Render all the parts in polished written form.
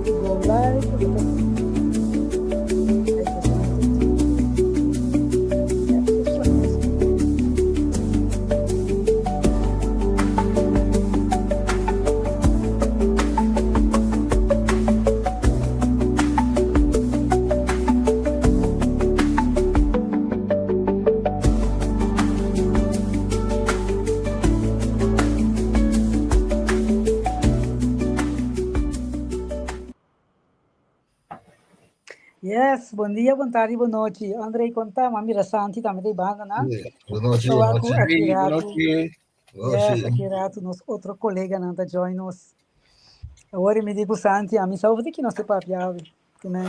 Go live. Yes, bom dia, boa tarde, boa noite. Andrei conta, mamira Santi também de banda, né? Boa noite, So, boa aku noite. Akirato, Boa yes, noite. Akirato, nos outro colega não tá join nos. Agora me digo Santi, a mim saúde que não se papiava, que nem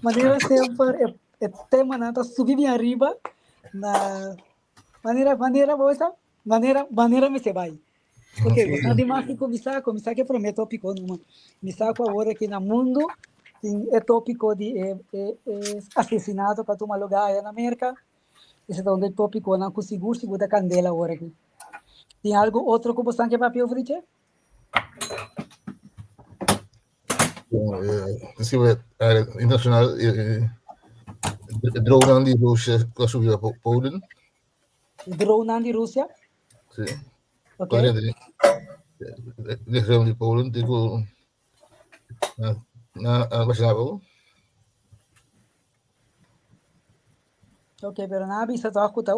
maneira sempre é tema não tá subir bem arriba na maneira boa, maneira me se vai. Ok, você demais que começar que prometo tópico numa, me saco agora aqui no mundo é tópico de assassinato para tomar lugar aí na América. Esse é onde tópico não consigo segurar candela agora aqui. Tem algo outro que você quer papel frite? Esse é internacional drone de Rússia que subiu a Polen. Drone de Rússia? Sim. Ok. De drone de Polen, digo na Varsava. Ok, pero na bisa tá escuta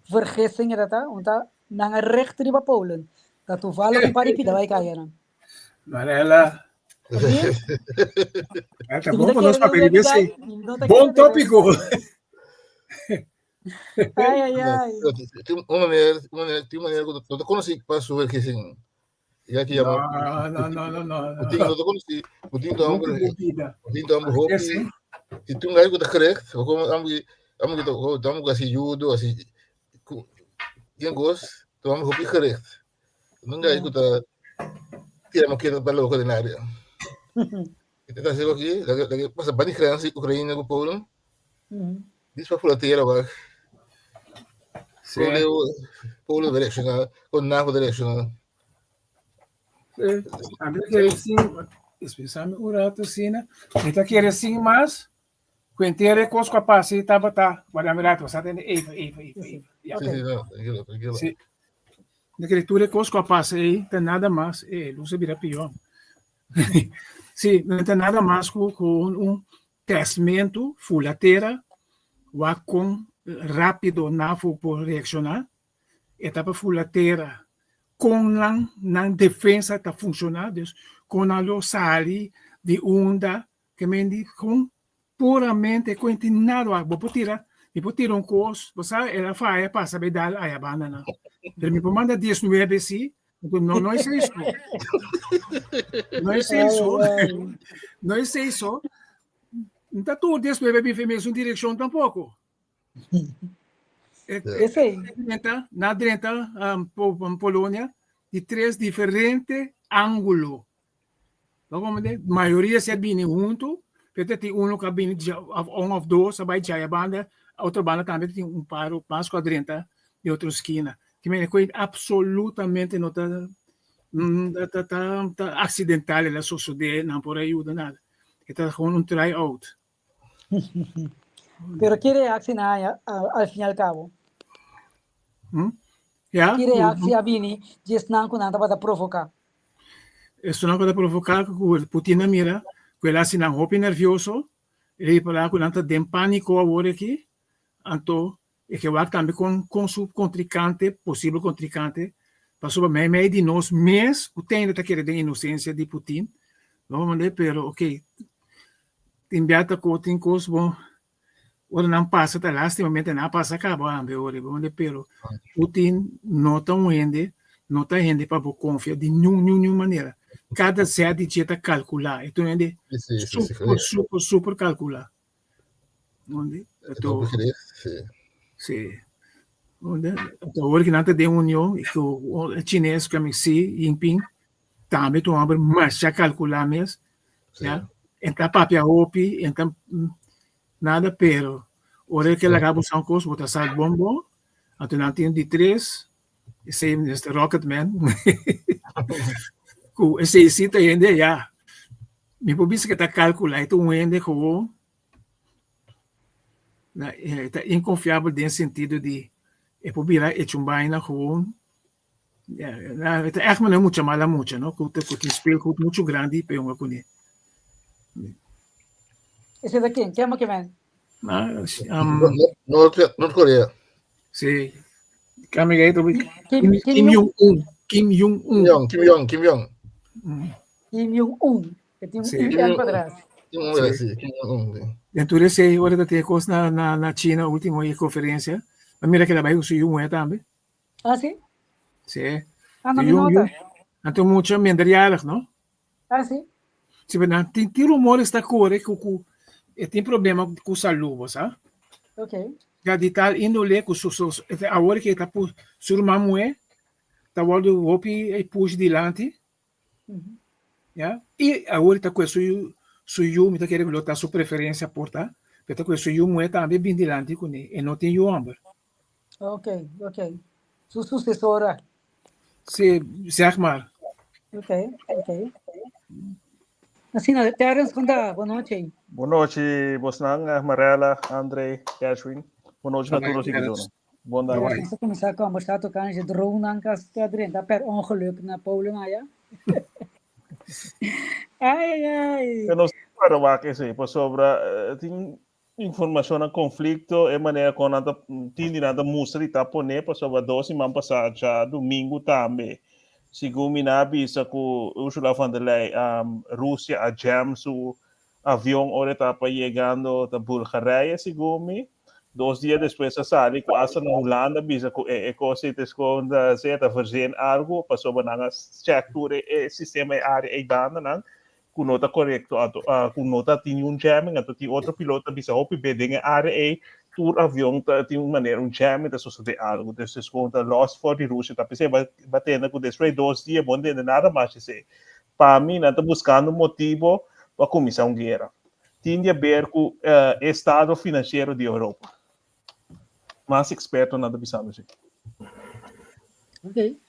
vergissing tá, onta na recht de Polen. Dat toevallig een paripida vai cair. Marela. Tá bom para nós para esse bom tópico. Ai. Tem uma maneira que eu conheci para subir que assim. Já que não. O tinha não conheci. O tinha então hope. Se tu ngai que tá correto, ou como amo assim judo assim. Quem gosta, tu amo hope correto. Não ngai que tá tira uma queda para louco de nada. Kita sih aqui, lagi pas banyak kreasi Ukraina com Polen. Diz para fronteira agora. Polen directional, com NAVO directional. A mim quer sim, especialmente o rato sim, né? Então quer sim, mas quentere com os capazes tá, guardamirato, sabe? Eva. Tranquilo. Sim. Na criatura com os capazes aí, tem nada mais, não se vira pior. Sim, não tem nada mais com testamento, fulateira, com rápido navo por reaccionar, etapa fulateira, com na defesa está funcionando, com a losali de onda, que me diz com puramente continuado a vou tirar um curso, você ela faz passa bem dar a banana. Pero me manda 19 sim, não é isso. Não é isso. Não está tudo 19 bem mesmo direção tampouco. Na direita, Polônia, de 3 diferentes ângulos. A maioria se bem junto, porque tem que bem ou dois, vai já a banda, a outra banda também tem paro, mais com a direita e outra esquina. Que me reconhece absolutamente não está acidental, ela só sucede, não por ajuda nada. Está com try-out. Pero que reação al fin y al cabo? Que reação a Bini, diz não com nada para provocar? Isso não pode provocar, Putin mira, que ele assim não roupa nervioso, ele para com nada de pânico agora aqui, então, e que vai também com seu contrincante, possível contrincante, passou para meio de nós, mas o tem que querer a inocência de Putin, vamos ver, pero, ok, enviata tem coisa bom, ora não passa, tá lastimamente não passa, acaba, vamos ver, pero, Putin não está rende para confiar de nenhuma maneira. Cada sede já está calcular, então é super calcular. Onde? Sim. Onde? Então, hoje que não tem união, que o chinês que me Xi Jinping também estão a mas já calcular mesmo, já. Então papel hopi, então nada pero. Hoje que ela acaba são coisas, botar sal bombo, então não tem de 3, esse é Rocketman. Esse cita ainda já. me pobisa que tá calcular itu wende gewoon na tá inconfiável no sentido de pobira chumbaina gewoon tá echt maar mucha mala mucha, no? Que speelgoed muito grande para uma cunha. Esse daqui, quem é que vem? North Korea. Sim. Kami kayo Kim Jong-un. Kim Jong-un. Kim Jong. Kim Jong-un. Que tem Sim. um para trás. Kim Jong-un. Dentro desse hora da tecos na China, última conferência, mas mira que ela vai usar um também. Ah, sim? Sim. Ah, não me nota. Então, muito mandarialas, não? Ah, sim? Se bem, tem rumores da Coreia que tem problema com saúde, sabe? Ok. Já de tal índole, agora que está por surma moe, está voltando o hopi e puxa dilante, já? E agora está com suyu, me está querendo lotar sua preferência por tá, está com suyu moe também bem dilante com ele, e não tem o amber. Ok. Sua sucessora. Se zeg maar. Ok. Assim, Terence, conta, boa noite. Boa noite, Bosnang, Marela, André, Catherine. Boa noite a todos aqui. Bom dia. Vamos começar com a mostrar tocando de drone na casa drin. Tá per ongeluk na Polen aí. Ai. Eu não sei para o que é sobre tem informação a conflito e maneira com nada tem nada mostra de tapone para sobre 12 semanas passadas já domingo também. Segundo mina bisa com Ursula von der Leyen, Rússia a jam su avião ora estava chegando da Bulgária, segundo me. 2 dias depois sali com asa na Holanda bisa com ecosites com da zeta verzin algo passou banana check tour e sistema área e banda não com nota correto com nota tinha jamming então tinha outro piloto bisa hopi bedinge área e tour avião tinha maneira jamming da sucede algo desses conta lost for the Rússia tá pensei batendo com desses 2 dias bom de nada mais se para mim não tá buscando motivo para começar uma guerra tinha a ver com o estado financeiro de Europa mais experto nada pensando assim. Ok.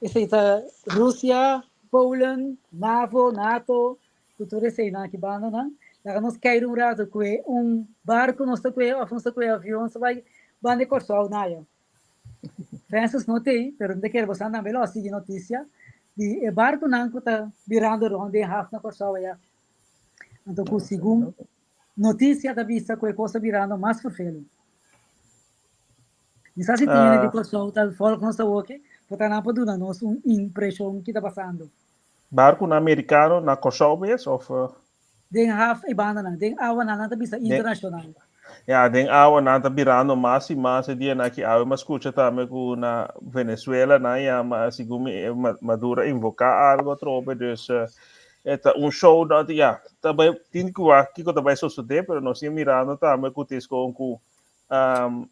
Esse aí tá Rússia, Poland, NATO, tudo isso aí na que banda, né? Lá nós cair rato com barco, nós tá com avião, só vai banda corsal na área. Francis notei, pero não quero você andar melhor seguir notícia de barco não que tá virando ronde half na corsal aí. Então com segundo notícia da vista que coisa virando mais forfelo. Não sei se tem de corsal tal fora que nós tá ok, porque não pode dar nós impressão que tá passando. Barco na americano na corsal mesmo ou Den half e banda não, den awa na tá vista internacional. Ja, den awa nanta birando mais e mais dia na que awa mas escuta também com na Venezuela na ya mas segundo Maduro invocar algo trobe dus é show da ya também tem que também suceder pero nós estamos mirando também com tisco com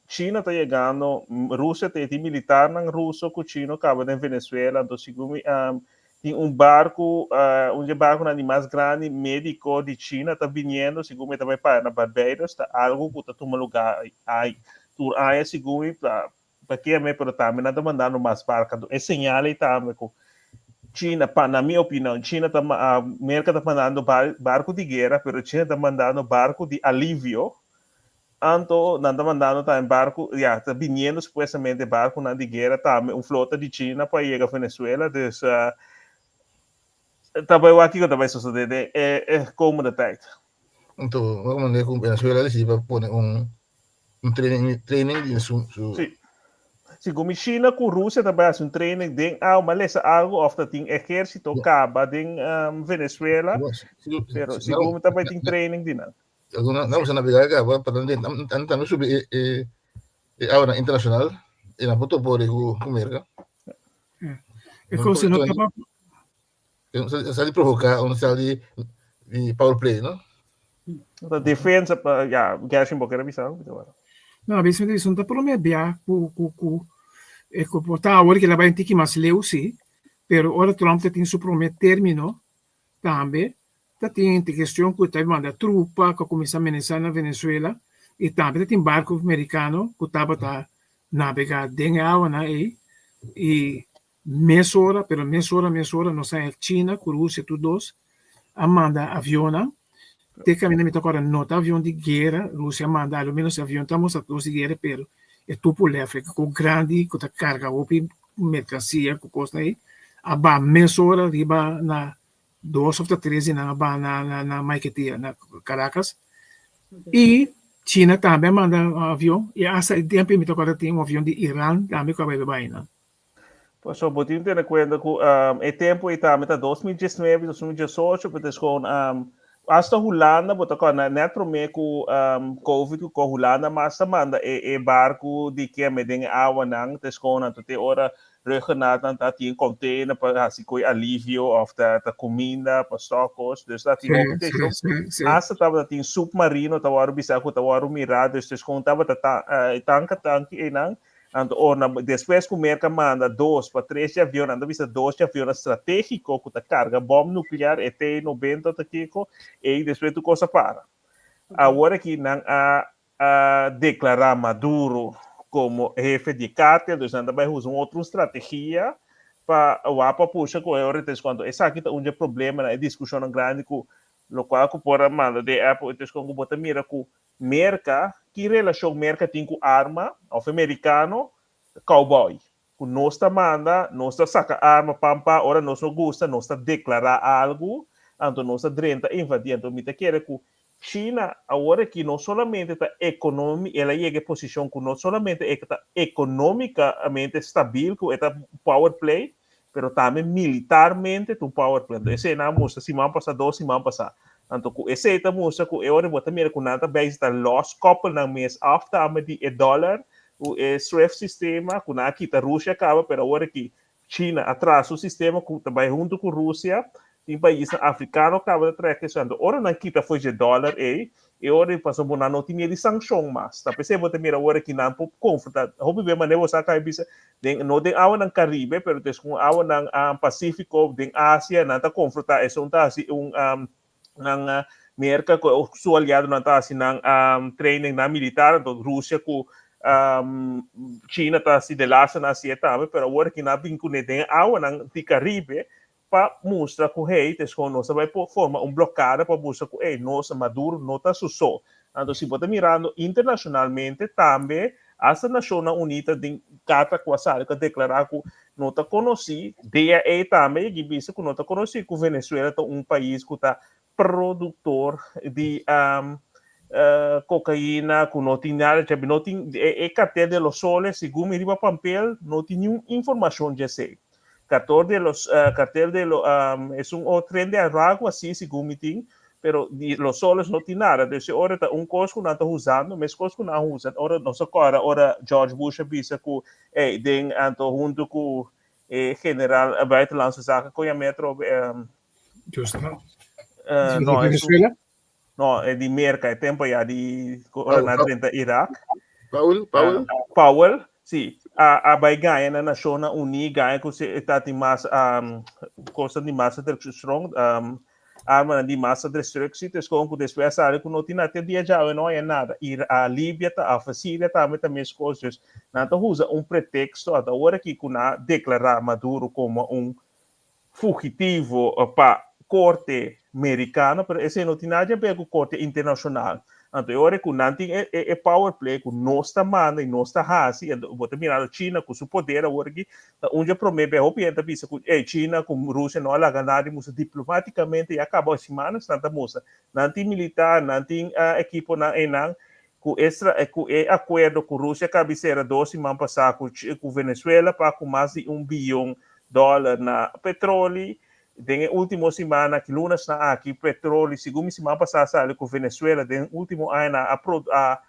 China está chegando Rússia tem militar na Rússia com China acaba na Venezuela então segundo tem barco na mais grande médico de China está vindo segundo também para na Barbados está algo que está tomando lugar aí tur aí segundo para que é pero também não está mandando mais barco é sinal aí também com China na minha opinião China tá América está mandando barco de guerra pero China está mandando barco de alívio Anto não está mandando também barco está vindo supostamente barco na de guerra também flota de China para chegar a Venezuela dus também o aqui que também sucede é como da tijd. Então, vamos maneira com Venezuela eles vão pôr training de su. Sim. Segundo China com Rússia também faz training de mas algo ofta tem exército acaba de Venezuela. Pero segundo também tem training de não. Não você navegar acaba para não subir a internacional e na foto por o América. É como se não tava Está de provocar, não está de power play, não? A defesa, Gershon Boqueira Bissau. Não, a vez isso não está por meio é comportar agora que ela vai ter que mais leu sim, pero agora Trump tem seu prometo termino também, tem questão que está mandando trupa que começa a amenizar na Venezuela e também tem barco americano que estava navegar dentro da água aí e meia hora, não sai China, com Rússia, tudo dois. manda avião, te caminha me tocar nota avião de guerra, Rússia manda, ao menos avião estamos a de guerra, pero é tudo leve, com grande, com a carga, ou mercancia, com coisa aí, a ba mesora riba na 2 ou 3 na Maiquetia, na Caracas, e China também manda avião, e essa tempo me tocar tem avião de Irã, também que vai levar, né? Pues so, botin tiene cuenta que el tiempo está meta 2019, 2018, pero es con hasta Holanda, bota con net prome ku COVID ku Holanda mas manda barco de que me den agua nang tes con anto te ora regenat anta tin container para assim coi alívio of the comida para stocos, dus dat die ook te hasta tava tin submarino tawaro bisa ku tawaro mirado, dus con tava tanque enang and depois que o mercado manda 2 para 3 aviões, anda vista 2 aviões estratégicos com a carga bomba nuclear ET 90 taquico e depois tu coisa para. Agora que não a declarar Maduro como jefe de cártel, dus anda vai usar outra estratégia para o apa puxa com o retes quando essa aqui tá um problema na discussão grande com lo qual que por manda de Apple então com bota mira com merca que relação merca tem com arma of americano cowboy com nós manda nós saca arma pampa ora nós não gosta nós declarar algo então nós drenta invadir então me quer com China agora que não somente está econômica ela chega a posição que não somente está economicamente estável com esta power play pero também militarmente tu power play esse na mostra semana passada 2 semanas passada então esse está mostra que eu vou também com nada base da loss couple na mês after amedi dólar o SWIFT sistema com aqui a Rússia acaba pero agora que China atrasa o sistema com também junto com Rússia tem países africanos acaba de trazer questão ora na kita foi de dólar e ora passou por não tinha de sanção mas tá percebe também agora que não pode confrontar houve bem maneira você acaba bisa não tem água no Caribe pero tem com água no Pacífico tem Ásia não tá confrontar isso não tá assim ng merka ko su aliado na ta sinang training na militar do Rússia com China ta si de lasa na si etame pero agora que na vincune tem água no Caribe para mostrar que hey tes com nós vai formar bloqueada para mostrar que hey nossa Maduro não tá susso então se bota mirando internacionalmente também as Nações Unidas tem carta quase que declarar que não tá conheci DEA também que disse que não tá conheci que Venezuela é país que tá produtor de cocaína que não tem nada não tem cartel de los soles segundo me papel não tem nenhuma informação de sei cartel de los es un tren de agua así según mi ting pero los soles no tienen nada desde ahora está costo que no está usando mas costo que no usa ahora no se ahora George Bush avisa que den anto junto com general buitenlandse zaken con metro Justo. no Venezuela no di merca tempo ya di na drenta Iraq Powell sì a vai ganha na Nações Unidas ganha com se está de massa coisa de massa de strong arma de massa de destruição com que depois sabe que não tem até dia já não é nada ir a Líbia a Síria também as coisas não usa pretexto até agora que kuna declarar Maduro como fugitivo para corte americano pero esse não tem nada a ver com corte internacional então agora que não tem power play que não está manda e não está assim vou mirar a China com seu poder agora que onde promete a opinião bisa que China com Rússia não há ganado musa diplomaticamente e acabou as semanas tanta musa não tem militar não tem equipo na enang com acordo com Rússia cabeceira 12 semanas passada com Venezuela para com mais de $1 bilhão na petróleo tem última semana que lunas na aqui petróleo segundo semana passada com Venezuela tem último ano a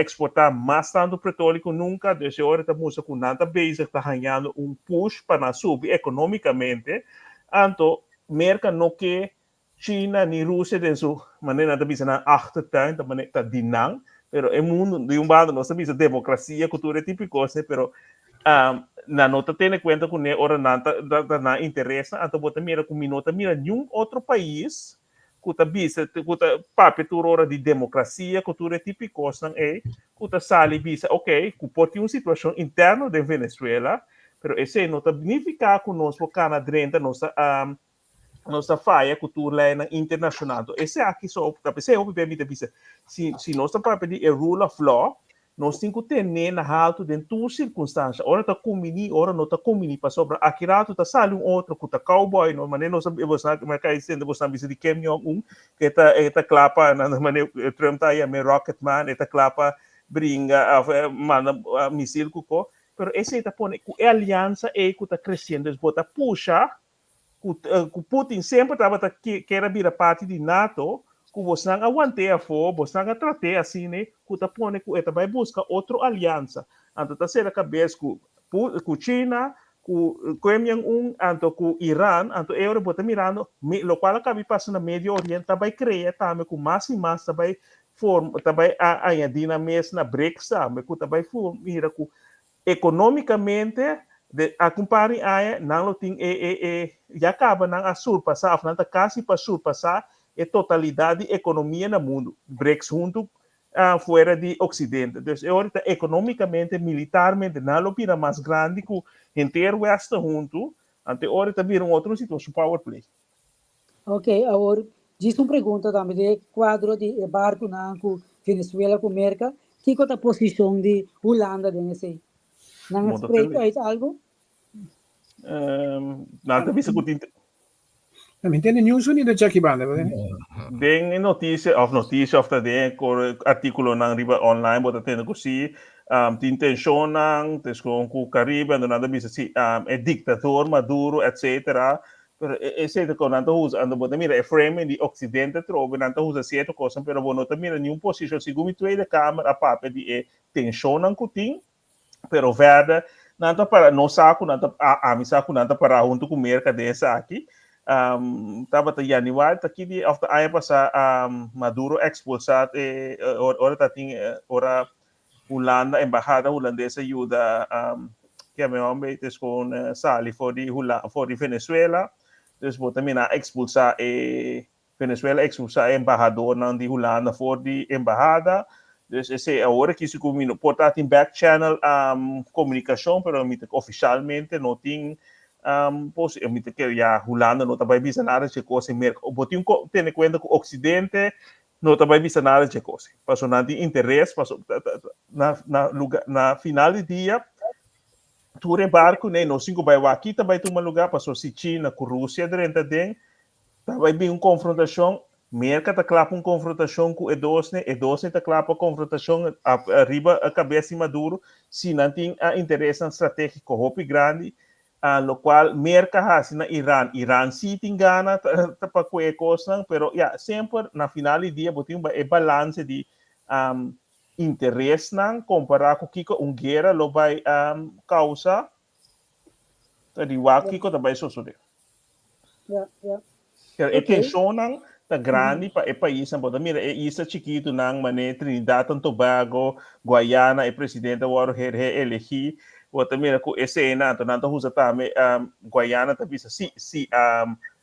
exportar mais tanto petróleo que nunca desde hora da música com nada base está ganhando push para subir economicamente então merca no que China ni Rússia de sua maneira da bisa na achtertuin da maneira da dinang pero é mundo de bando nós bisa democracia cultura típico pero na nota tem conta com ne ora na interessa então bota mira com minota mira nenhum outro país que tá bisa que tá papo hora de democracia cultura típico não é que tá sali bisa ok que pode ter uma situação interna de Venezuela pero esse não tá significa que nós cana drenta nossa nossa faia cultura internacional. Esse aqui só para você o permite dizer se nós está para pedir a rule of law, nós temos que ter na alto de tuas circunstâncias. Ora tá comini, ora não tá comini para sobre aqui rato tá sale outro que tá cowboy, no maneira nós você marcar sendo você não de Kim Jong-un que tá clapa na maneira Trump tá aí a Rocketman, tá clapa bringa manda missil com pero esse tá pone a aliança é que tá crescendo, bota puxa o Putin sempre estava querendo vir a parte de NATO, que você não aguenta a fora, você não trate assim, né? Que está pondo que ele vai buscar outra aliança. Então, está sendo a cabeça com China, com Kim Jong-un, com Irã, então, eu estou mirando, o qual acaba passando no Médio Oriente, vai criar também com mais e mais, vai dinamismo na BRICS, que vai mira com economicamente, a compare a não tem já acaba não a surpassar não está quase para surpassar a totalidade da economia no mundo BRICS junto fora de Ocidente. Então ahorita economicamente militarmente não vira mais grande que o inteiro oeste junto até ahorita vira outra situação power play. Ok, agora diz uma pergunta também de quadro de barco na Venezuela com América, que é a posição de Holanda nesse não explica aí algo? Nada bisa ku tinte. Também tem news ni da Jackie Banda, Den notícia of the artigo nang riba online bota tendo ku si intention nang tesco ku Caribe ando nada bisa si dictador Maduro etc. Pero esse de conanto usa ando bota mira frame di Occidente trove nanto usa certo cosa pero bono mira nenhum position sigumi tweede kamer a pape di tension nang kuting pero verda nada para não saco nada me saco nada para junto com mercadoria aqui tava tá januário tá aqui de after aí passa Maduro expulsado ora tá tem ora Holanda embajada holandesa ajuda que é meu homem com sali for de Venezuela depois também na expulsar Venezuela expulsar embaixador não de Holanda for de embajada. Dus esse é a hora que se combina portar em back channel comunicação, pero oficialmente não tem que já Holanda não vai visar nada de coisa merca. O botinho tem em conta que o Ocidente não vai visar nada de coisa. Passou não tem interesse, passou na final do dia tudo barco né, não cinco vai aqui também tem um lugar passou se China com Rússia dentro tem, vai vir uma confrontação. Merca tá clapa uma confrontação com Edosne tá clapa confrontação arriba a cabeça de Maduro, se não tem interesse estratégico hope grande, lo qual Merca has na Irã sim tem gana para qualquer coisa, pero sempre na final do dia botem balance de interesse não comparar com que guerra lo vai causa, de que também sucede. Atenção não tá grande para o país, mira, isso chiquito não, mané Trinidad e Tobago, Guiana, o presidente agora reelegi, outra mira com esse ano, então usa também Guiana também se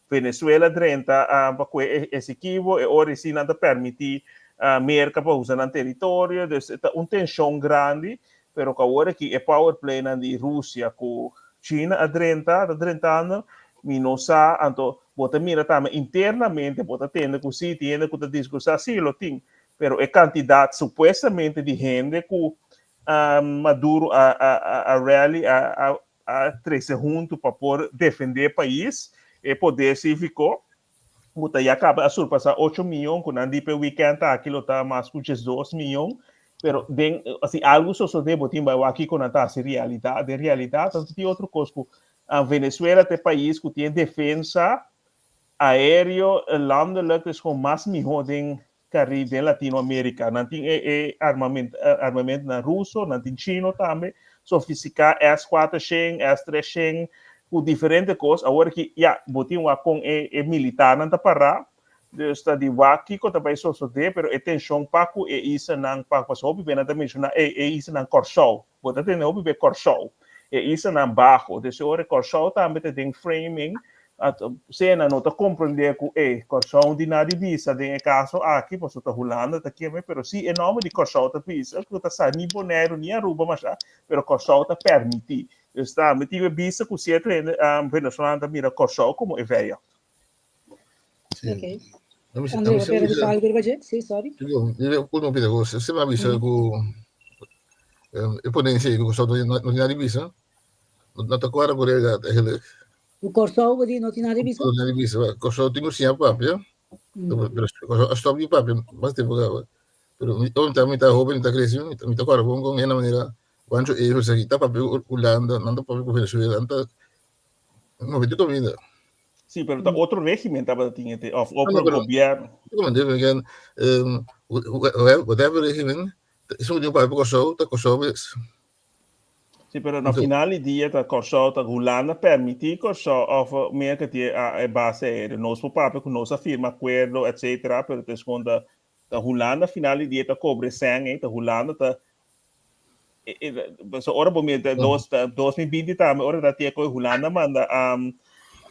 Venezuela drenta para esse equipo, e ora se não permite América para usar no território, então uma tensão grande, pero agora que é power play na de Rússia com China adrentando, minosa, então bota mira também internamente, bota tendo que se tiene que discutir sim, lo tem, pero a quantidade supostamente de gente que Maduro a rally a 13 junto para poder defender o país e poder se ficou, bota já acaba a surpassar 8 milhões, quando andi para o weekend aquilo está mais que 2 milhões, pero den assim algo sucede botim vai aqui quando está a realidade, então tem outra coisa que a Venezuela é país que tem defesa aéreo landelijk is gewoon mais melhor do Caribe e Latinoamérica. Não tem armamento na Rússia, não tem China também, sofisticado S-400, S-300, com diferentes coisas. Agora que botinho com militar não está parar, está de aqui que também só de, pero atenção para que isso não para passar, bem nada mencionar, isso não corso, botar tem não bem corso, isso não baixo, desse hora corso também tem framing. Cena não está compreender que corção de nada visa de caso aqui posso estar rolando tá aqui pero se é nome de corção tá visa que tá saindo nem bonero nem aruba mas pero corção tá permite está me tive visa que se Venezuela tá mira corção como é velho Sì. Ok. Non mi Andrea, sembra per algo di budget? Sì, sorry. dico, uno pide cose, se mi avvisa e poi ne sei con sotto non ti avvisa, non ti guarda con le O corso di non ti nare bisa? non ti avvisa, con sotto non si appia, però sto di papia, basta pagare. Però mi sta open, mi sta crescendo, mi sta guarda con una maniera quando io sei sta proprio Holanda, non sta proprio con Venezuela, non vedo come Sim, pero tá outro régimen estava tinha of no, outro pero governo. come devo again, whatever regimen, sono di un paio so, ta so ves. Sim, pero no final dia tá corso tá Holanda permitir corso of meer que tie a base aérea. Nós por papel com nossa firma acordo, etc. Pero te esconda tá Holanda final dia tá cobre sangue, tá Holanda tá so ora bom meer 2020 tá, ora tá tie com Holanda manda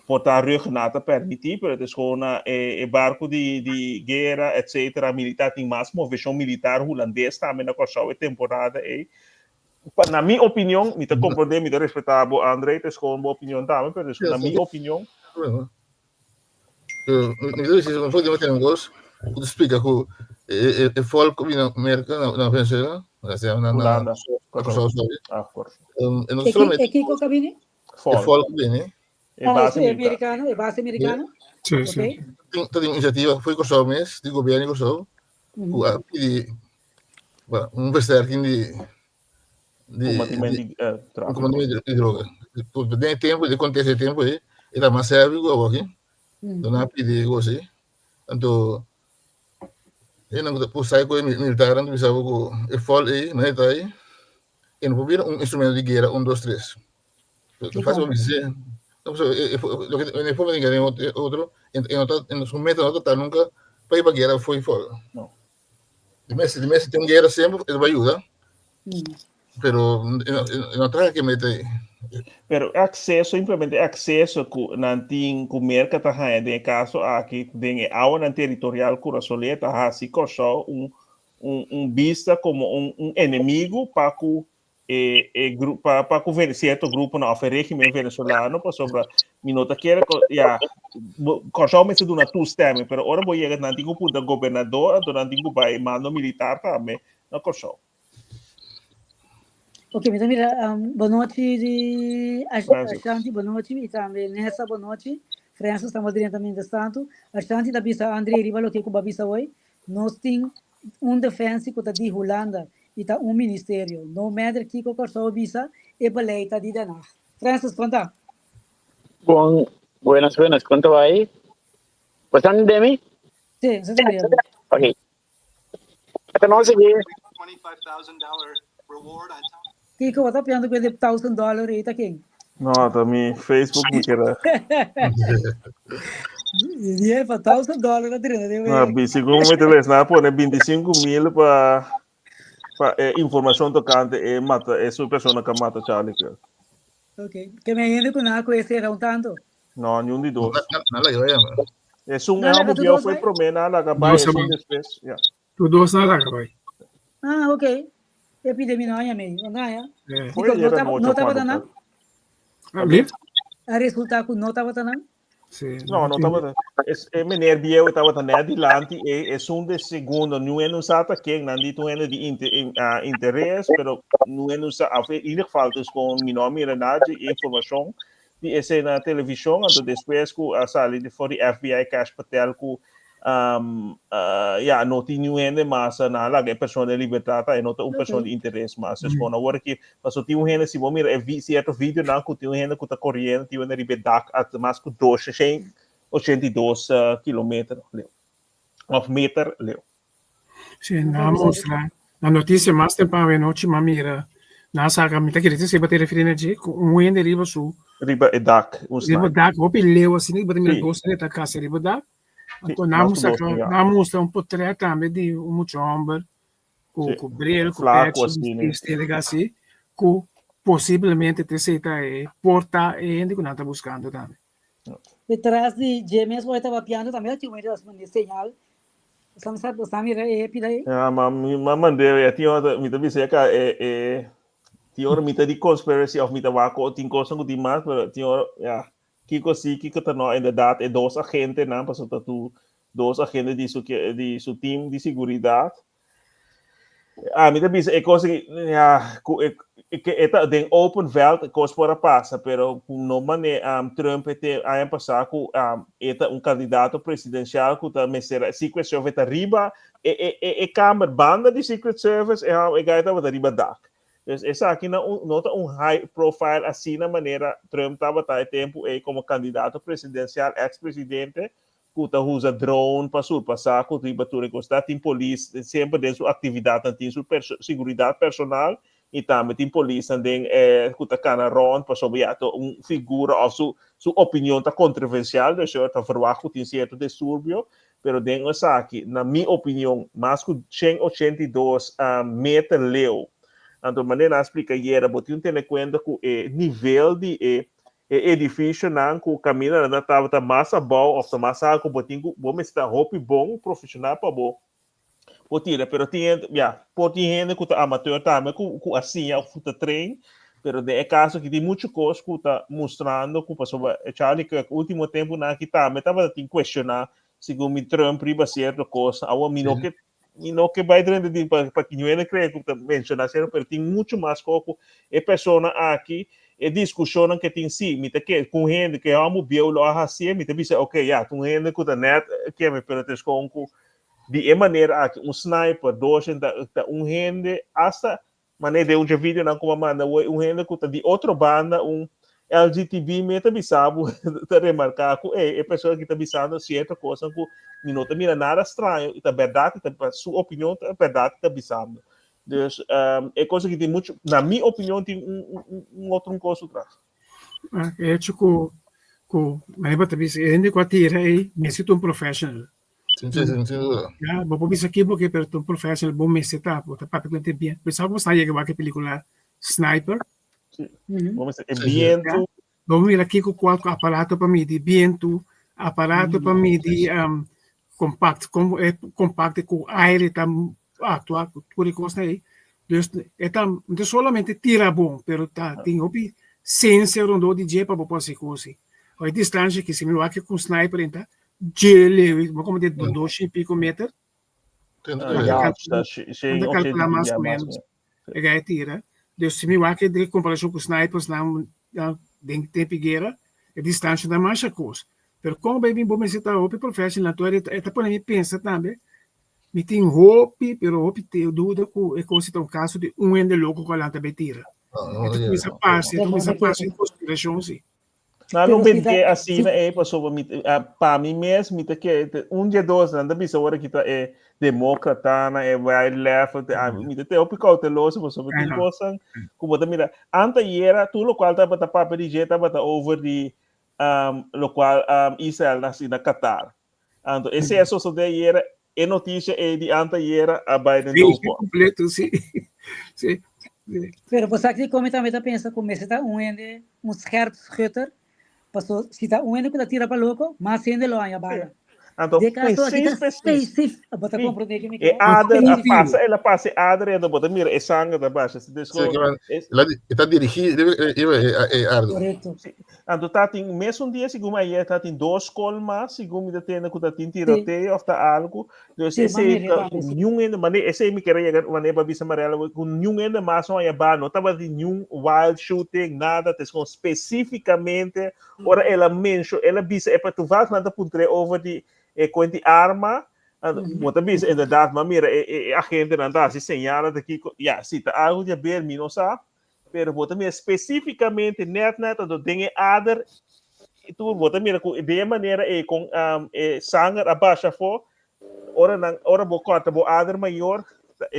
portar ruggenata permitir, pero es gewoon barco de guerra, etc. Militar tem mais movimento militar holandês também na corção temporada. Na minha opinião, me te compreender, me te respeitar, André, é gewoon uma opinião também, pero na minha opinião. Mi devo dire, non puoi mettere un gos, tu spiega che è folk in America, na Venezuela, na Holanda. corso storia. E non solamente E Kiko Cabini? è folk bene. Sì, americano, è base americana. Sì, Ok. sì. Tutta l'iniziativa foi corso mês, di governo corso, di un verstärking di comandamento di droga. Nel tempo, di contesto di tempo, era mais sério aqui. Então, na pedi così. Tanto, eu não posso sair com o militar, não precisava com o FOL aí, mas está aí. E não podia um instrumento de guerra, 1, 2, 3. Eu faço uma missão. Então, lo que ne può venire outro, e non mette nota nunca para ir para guerra foi FOL. Não. De mês tem guerra sempre, ele vai ajudar. Pero não traga que mete aí. Pero acesso, simplesmente acesso que não tem com mercado tá de caso aqui tem água territorial curaçoleta tá assim só vista como um inimigo para que para que certo grupo na régimen venezuelano para sobre minota quer já só me se do na tu stemme pero ora vou chegar na tinha punto governador então tinha vai mando militar também na só. Ok, então mira, boa noite de Ashanti, boa noite, e também nessa boa noite, Francis, estamos diretamente de Santo, Ashanti da bisa André Rivalo que cuba bisa hoje, nós temos defensa que está de Holanda, e está ministério, no matter que qualquer só bisa, é baleita de danar. Francis, conta. Buenas, ¿cuánto va ahí? ¿Pues están de mí? Sí, se está bien. Ok. Hasta no seguir. $25,000 reward on top. Kiko, what up, yando pwede $1,000 ita king. No, também Facebook me quer. Yeah, para $1,000 na tira. Segundo me teles na pone 25,000 para informação tocante mata essa pessoa que mata Charlie. Ok. Que me yendo com nada esse era tanto. Não, nenhum de dois. Nada que vaya. É eu foi pro mena lá que vai depois. Tu dois nada que vai. Ah, ok. Epidemia não é meio, não é? Foi era não estava dando. Abrir? A resultado não estava dando. Sim. Não estava. É menor Biel estava dando adiante é de segundo, não é usado quem não dito é de interesse, pero não é usado, em ieder geval dus com meu nome e nada informação de essa na televisão, então depois que a sala de for FBI Cash Patel que não tinha massa na lá que pessoa de liberdade e não pessoa de interesse massa então agora que passou tinha gente se vou mirar certo vídeo não que tinha gente que está correndo tinha liberdade até mais que 82 quilômetros of meter leu Sim, na mostra na notícia mais tempo a noite mamira na saga me tá querendo se bater referir de ende riba su riba e dak riba dak hopi leu assim bater me gosta de casa riba dak então na mostra portrait também de homem com brilho com este legacy que possivelmente te seita porta e ende que não está buscando também Detrás de James vai estava piando também tinha uma señal. Sami pidai. Mandei tinha me também sei que tinha hora me de conspiracy of me wako tinha coisa que demais, mas tinha Kiko sim, Kiko tá não, inderdaad, é dois agentes, não, passou tu dois agentes de seu time de segurança. Me também é coisa que tem open veld, coisa para passar, pero não maneira Trump tem ano passado com candidato presidencial que também será Secret Service arriba câmara banda de Secret Service e gaita vai arriba da. Essa aqui não tá high profile assim na maneira Trump estava tempo como candidato presidencial ex-presidente que usa drone para surpassar, que tem polícia, sempre tem sua atividade, tem sua segurança personal, e também tem polícia, tem que cana ron para sobre uma figura, ou sua opinião está controversial, deixa eu falar que tem certo distúrbio, mas tem essa aqui, na minha opinião, mais que 182 metros leu. Então, de maneira explica, era, botar ter em conta que o nível de edifício não que o caminho não estava mais bom ou mais alto botinho bom está roupa bom profissional para bom potira pero tinha pode gente que amador também com assim o futa trein pero de caso que tem muito coisa que está mostrando que passou Charlie que o último tempo na que também estava tem questionar segundo Trump riba certa coisa ao mino que vai dentro de para que não é creio que mencionar certo pero tem muito mais coco e pessoa aqui e discussão que tem sim, me que com gente que amo bio lo assim, me te ok, com gente que tá net que me perante com de maneira aqui sniper dois gente hasta maneira de vídeo não como manda gente que tá de outra banda LGTB me te sabe te remarcar que pessoa que tá bisando certa coisa que não te mira nada estranho e tá verdade sua opinião é verdade tá bisando. Dus é coisa que tem muito, na minha opinião, tem outro coisa atrás. É tipo, mas eu também sei, ainda com a tira aí, me sinto profissional. Sim, sem dúvida. Vou pensar aqui porque per um profissional bom me seta, porque tá para que bem. Pensava que saía que película Sniper. Vamos ver, viento. Vamos ver aqui com qual aparato para medir viento, aparato para medir compacto com aire tam atuar por coisa aí. Então, não somente tira bom, pero tem opi ciência rondou de dia para fazer coisa. A distância que se me vai com sniper então, gele, como de 2,5 metros. Anda calcular mais ou menos. É tira. Dus se me vai que de comparação com snipers não tem pegueira, a distância da mais coisa. Pero como bem bom me está opi profissional, então é para mim pensa também. Me tem roupa, pero roupa tem dúvida que é como um caso de ende louco com a lanta betira. Então começa a passar em consideração sim. Não bem que assim é pessoa para mim mesmo que dia dois anda bisa hora que tá democrata na vai left me tem o cauteloso pessoa tem coisa como da mira anta era tu local tá para papel de jeta para over de local Israel na Qatar. Então esse é só de era e notícia é de anteira a Biden sim, completo, sim. Sim. Pero você aqui como também está pensando como se está ende scherpschutter, passou se está ende que tira para louco, mas ende lo anya bala. Então, de caso aqui está específico, bota compreender que me é ela passa adre da bota mira é sangue da baixa se está dirigido Ardo. Correto. Então tá tem mesmo dia segundo aí tá tem dois colmas segundo da tenda que tá tem tiroteio ou tá algo então esse nenhum ainda maneira esse me queria maneira para bisa amarela com nenhum ainda mais não é bom não tava de nenhum wild shooting nada tem especificamente ora ela mention ela bisa é para tu vai nada puntre over de com a arma, muitas vezes, inderdaad, mas mira, a gente não está se señala daqui, se está algo de ver, não sabe, mas muitas vezes, especificamente, net, do tem ader, tu, muitas mira, de maneira, com sangue abaixo, ora, vou cortar, vou ader maior,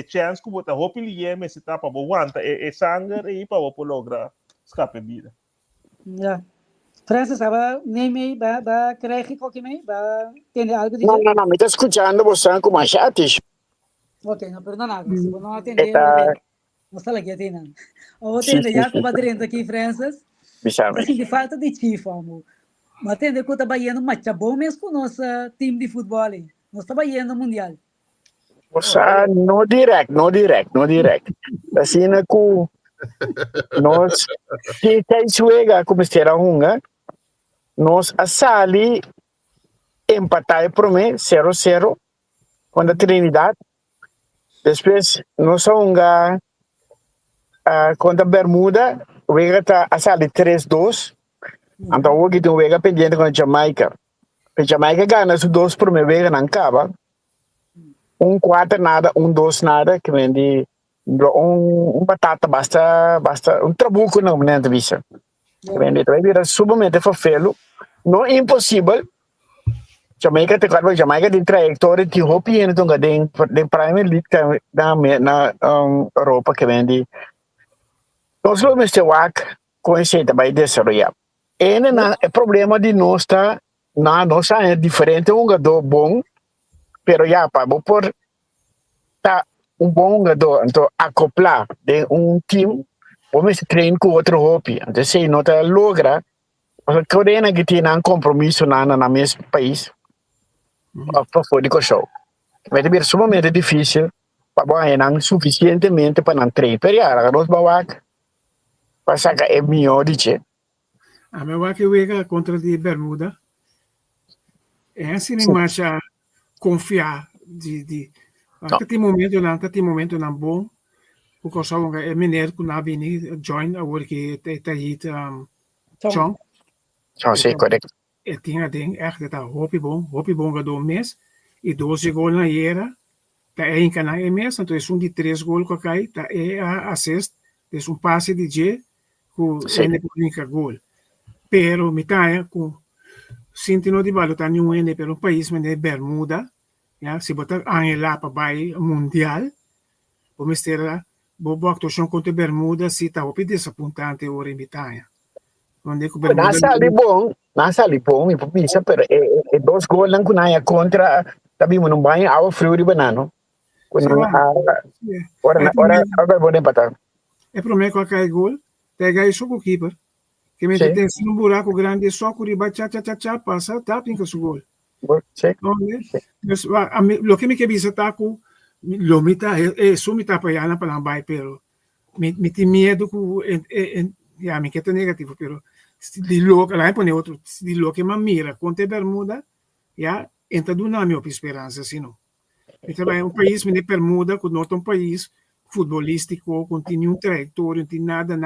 chance que você roupa ele mas se tá para aguanta, sangue, e para você lograr escape vida. Francis, nem me vai querer qualquer me vai ter algo de não, me está escutando você com mais chatos. Ok, não perda nada. Se você não atender, não está aqui atendendo. Ou atender já com badrento aqui, Francis. Assim, de falta de chief, amor. Mas atender que eu estava indo match bom mesmo com o nosso time de futebol. Nós estava indo mundial. Você não direct. Assim, que nós se tem suega como será nós a Sali empatar por mim 0-0 contra a Trinidad. Depois nós vamos contra a Bermuda, vega tá a Sali 3-2. Então hoje tem vega pendente com a Jamaica. A Jamaica ganha os 2 por mim vega não acaba. 1-4 nada, 2 nada, que vem de batata basta trabuco não né vista. Que vem de vai virar subamente fafelo. Não é impossível. Jamaica te claro, Jamaica tem trajetória de hopi e então tem Premier League na Europa que vem de nós vamos ter com esse vai desenvolver. O problema de nós é diferente um jogador bom, pero já para por tá bom jogador então acoplar de time, vamos treinar com outro hopi. Então se não tá logra, porque Coreia que tem compromisso na mesmo país. Para fora do show. Vai ser sumamente difícil para não suficientemente para não treinar. Pero agora nós vamos passar é melhor de che. A minha vaca juega contra de Bermuda. É assim nem mais confiar de até tem momento não bom. Porque só é mineiro que não vem join agora que tá aí Chong. Sim, correto. E tinha echt dat hopi bom gadou mês e 12 gols na era tá em canal mês então é de 3 gols que cai tá é a assist é passe de J com N única gol pero mitaia com sintino de balo tá nenhum N pelo país mas é Bermuda já se botar lá para vai mundial vamos ter boa actuação contra Bermuda se tá hopi desapontante ora em mitaia onde que Bermuda não sali bom, e pensa pero é 2 gols lang kunaya contra tabi mo nung banho awa frio de banano. Ora bom empatar. É para mim que cai gol, pega isso com o keeper. Que me tem um buraco grande só que riba cha passa, tá pinca o gol. Sim. Lo que me quebisa tá com lo mita sumita para yana para vai pero me tem medo com ya me queda negativo pero di lo lá põe outro di lo que me mira contra Bermuda já entra do nome a esperança assim não então é país me Bermuda com outro país futebolístico continua trajetória não tem nada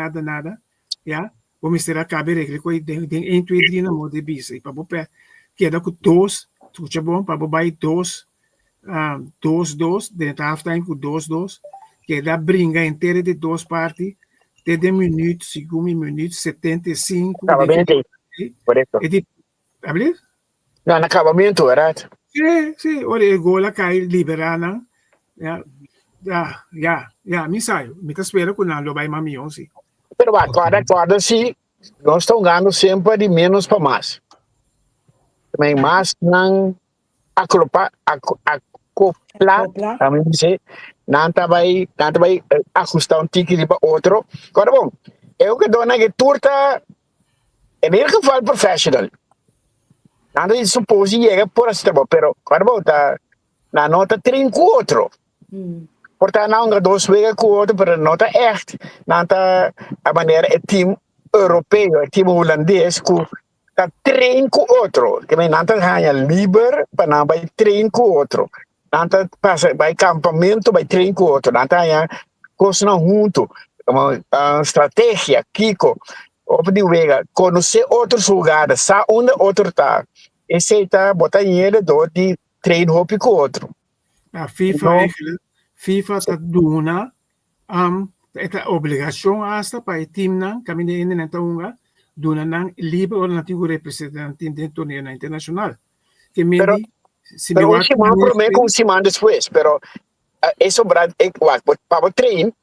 já vamos ter a caber regra com entre Edrina mode bisa e para botar queda com 2 tudo bom para botar 2 dentro half time com 2 queda brinca inteira de 2 partes de 10 minutos, 5 minutos, 75. Acabamento, correto. Abrir? Não, no acabamento, verdade? Sim. Olha, o gol cai liberada. Já, me saio. Me espera que não vai mamião, sim. Pero agora, sim, nós estamos ganhando sempre de menos para mais. Também mais não acoplar, também dizer, não vai ajustar tique para outro. Agora, bom, eu que dou na que turta, é meio que falo profissional. Nada de supor que chega por assim, pero agora, bom, tá na nota 3 com outro. Portanto, não há 2 vezes com outro, pero nota echt. Não tá a maneira é time europeu, é time holandês, com tá 3 com outro. Que não tá ganha livre, para não vai 3 com outro. Nanta passa vai campamento vai treino com outro nanta ya coisa junto uma estratégia Kiko de vega conhecer outros lugares sa onde outro tá esse tá botar dinheiro de treino hopi com outro a FIFA tá dona esta obrigação hasta para o time não caminho na tonga dona não livre ou nativo representante dentro do torneio internacional que me pero un semana por mí con un semana después, pero eso para treinar,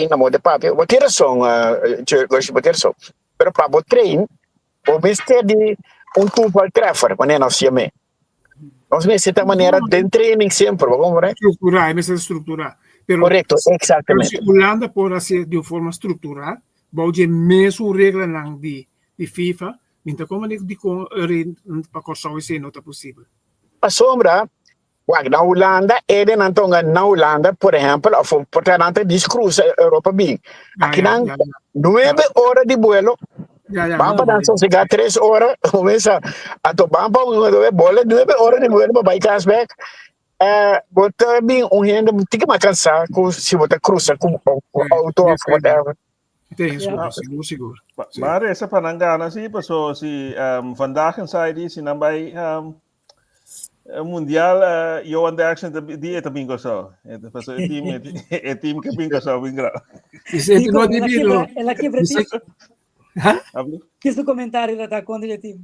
na moda papi, vou ter razão, vou ter razão, pero para treinar, vou ter de tubo treffer, quando nós chamamos. Nós necessitamos maneira de training sempre, vamos ver? Estruturar. Correto, exatamente. Se Holanda pode fazer de forma estruturada, vai ter mesmo regra de FIFA, então como para correr isso não é possível. A sombra, na Holanda, na Holanda, por exemplo, portanto, discruza Europa bem. Aqui, 9 horas de vuelo, Vamos para dançar, chegar 3 horas, começa a tomar bola, 9 horas de bola, vai casback. Bota bem renda, tem que cansar se você cruza com o auto, whatever. Seguro. Maar essa panangana sim, pessoal, se vandaag en zij die zijn dan bij mundial, eu ande action die het bingo zo. Het was het team que bingo zo bingo. Ela quebra time. Hablo? Quis o comentário da contra o time.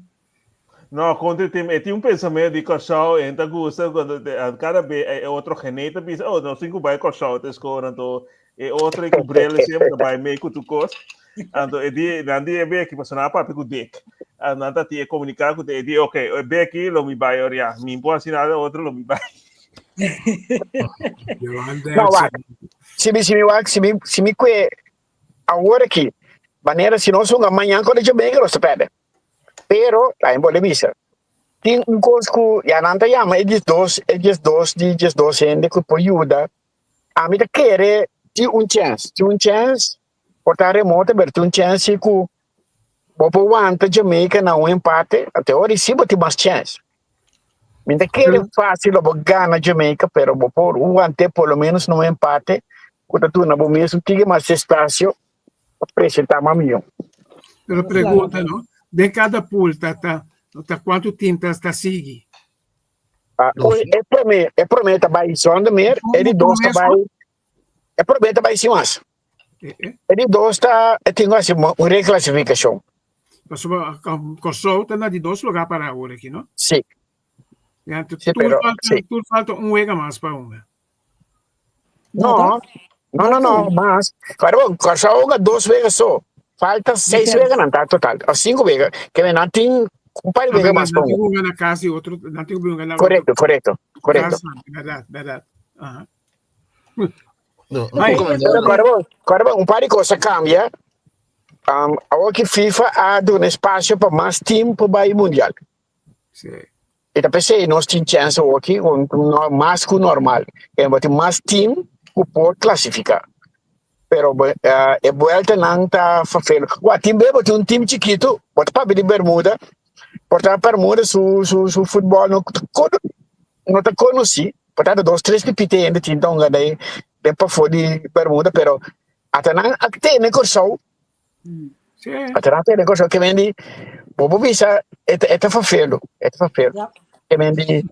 No, contra el team, tiene un pensamiento de cachao, en te gusta cuando cada vez otro geneta dice, oh, no, 5 bij cachao, te scoren to, outro que brele sempre bij me com tu cos. Então, dan die be que passou na papi com dik. Dan tá tie comunicar com ele, ok, be aqui lo mi vai oria, mi pode assinar outro lo mi vai. Não, se me que agora aqui, maneira se nós vamos amanhã quando eu bem que nós pede. Pero lá em Bolívia tem coisa que já não tá chama, eles dois gente que pode ajudar. A mim tá querer ter chance, portar remota, mas ter chance que o povo anta Jamaica não empate, até hoje sim vai ter mais chance. Me tá querer fácil o ganhar Jamaica, pero o ante pelo menos não empate, quando tu na bom mesmo tem mais espaço para apresentar mais milhão. Pero pergunta, não? De cada pool, tá quanto time tá seguindo? É prometa vai só de mer, ele dois vai. É prometa vai sim mas. Ele dois tá tem assim uma reclassificação. Pessoal, Kosovo tá de 2 lugares para agora aqui, não? Sim. Tu falta jogo mais para Não, mas Kosovo ganha 2 vezes só. Falta 6 vezes não tá total. 5 vezes. Que vem não tem par de vezes mais para Não tem na casa e outro, não tem na Correto. Verdade. Agora par de coisa cambia. Agora que FIFA há um espaço para mais time para o mundial. Sim. E pensei nós temos chance aqui mais que o normal. E vai ter mais time que pode classificar. Pero é volta não tá fazendo. O time bebo tem time chiquito, bota para de Bermuda, portar Bermuda su futebol não tá conheci, portar 2, 3 pipite ainda tinha então daí para fora de Bermuda, pero até não até nem corso. Até não tem corso que vende, bobo visa é tá fazendo, Que vende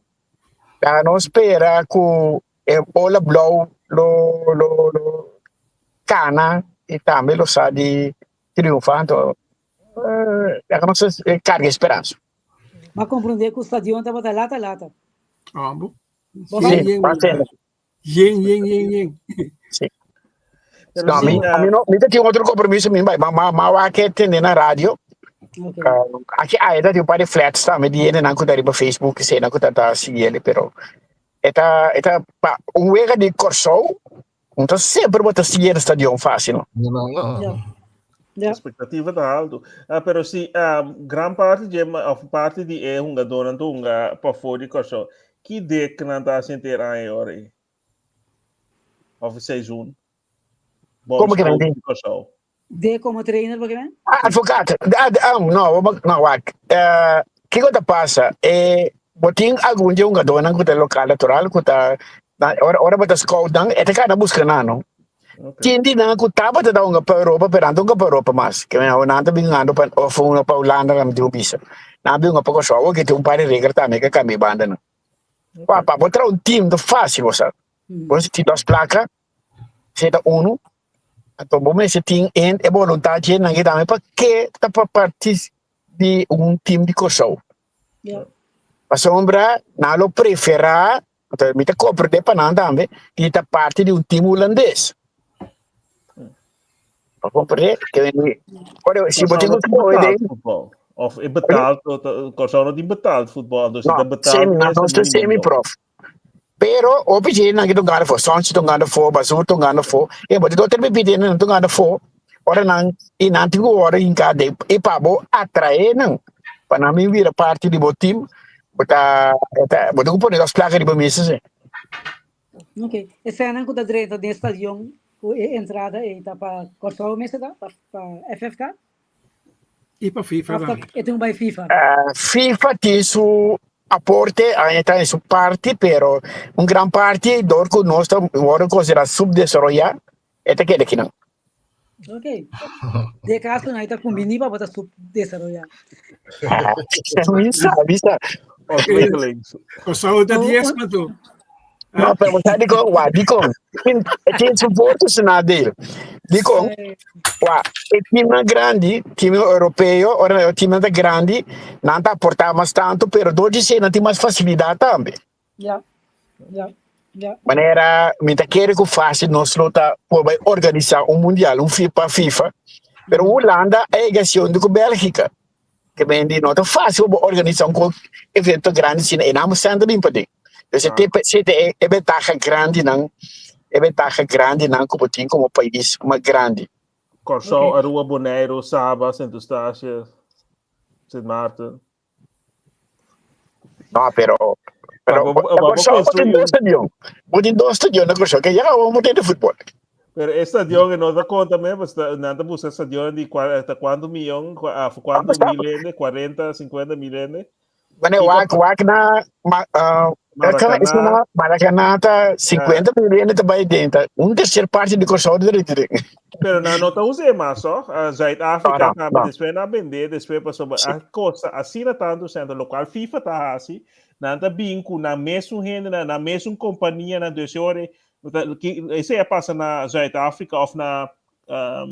não espera que é bola blow lo Cana e também lo sa di triunfando carga esperança. Mas compreender que o estadião estava da lata. Ambo. Sim. Não, a mim não tinha outro compromisso, mas vai que atender na rádio. Aqui ainda tem um par de flats também, de ele não cuidar para Facebook, se não cuidar seguir ele, pero eta wega de Corso. Então sempre bota seguir o estadião fácil. Não. A expectativa está alta. Pero se gran parte de um jogador não para fora de Corso, que de que não está se interar aí hora? Of 6-1. Como que não tem? De como trainer, porque vem? Advogado. Não. Que coisa passa? Botin algum jogador não que local natural que tá ora bota scout dan eta kana busca nano. Tindi na ku taba ta daw nga pa Europa perando nga pa Europa mas. Kaya na ta bingando pa ofuno pa Holanda kam di ubisa. Na bi nga pa ko so que tem um par de regra também que cambi banda na. Pa botar um time do fácil você. Você tem 2 placas. Você tá uno. Então bom esse time é vontade na que também para que tá para partir de um time de Kosovo. A sombra na lo prefera então, me compra de pananda também, que está parte de um time holandês. Para comprar, que vem. Olha, se você não pode. Of é betaald, Corso não tem betaald futebol, dus não, não é semi-prof. Pero, obviamente, não é que tu ganha for, Sonch tu ganha for, Basur tu ganha for, e pode doutor me pedir não tu ganha for, ora não, e não tem hora em cada, e para bo atrair não, para mim vir parte de bo time. Botar pôr as placas de bombeiro. Ok. Esse ano que está direito do estadião, a entrada está para Kosovo, mas está para FFK? E para FIFA também. Eu tenho by FIFA. FIFA tem seu aporte, tem sua parte, pero grande parte do que nós estamos considerado subdesenvolvido, é aquele que não. Ok. De caso, nós estamos combinando para botar subdesarrollar. Visa. Ontwikkelings. Com saúde de 10, Matu. Não, pero você digo, tem suportes na dele. Digo, o time grande, time europeu, o time grande, não está aportando mais tanto, pero hoje você não tem mais facilidade também. Yeah. Maneira, me quer que faça, nós luta para organizar mundial, FIFA, pero Holanda é questão de Bélgica. Que vem de não é fácil organizar evento grande, se não sendo limpo de. Você tem vantagem grande não como país grande. Corsol, Arua, Bonaire, Saba, Sint Eustatius, Sint Maarten. Não, pero Corsol tem dois estadiões na Corsol, que já vamos ter de futebol. Pero esta stadion en otra conta mesmo, nada busca stadion de quanto milhão, quanto milene, 40, 50 milene. Mas wak na Maracanã tá 50 milhões também dentro. Terceira parte de Corsol de Pero não está usando mais só. A Zuid-África acaba depois na vender, depois passou a costa, assim tanto sendo local FIFA tá assim, nada binco na mesma renda, na mesma companhia na 2 horas. Isso aí passa na Zuid-África ou na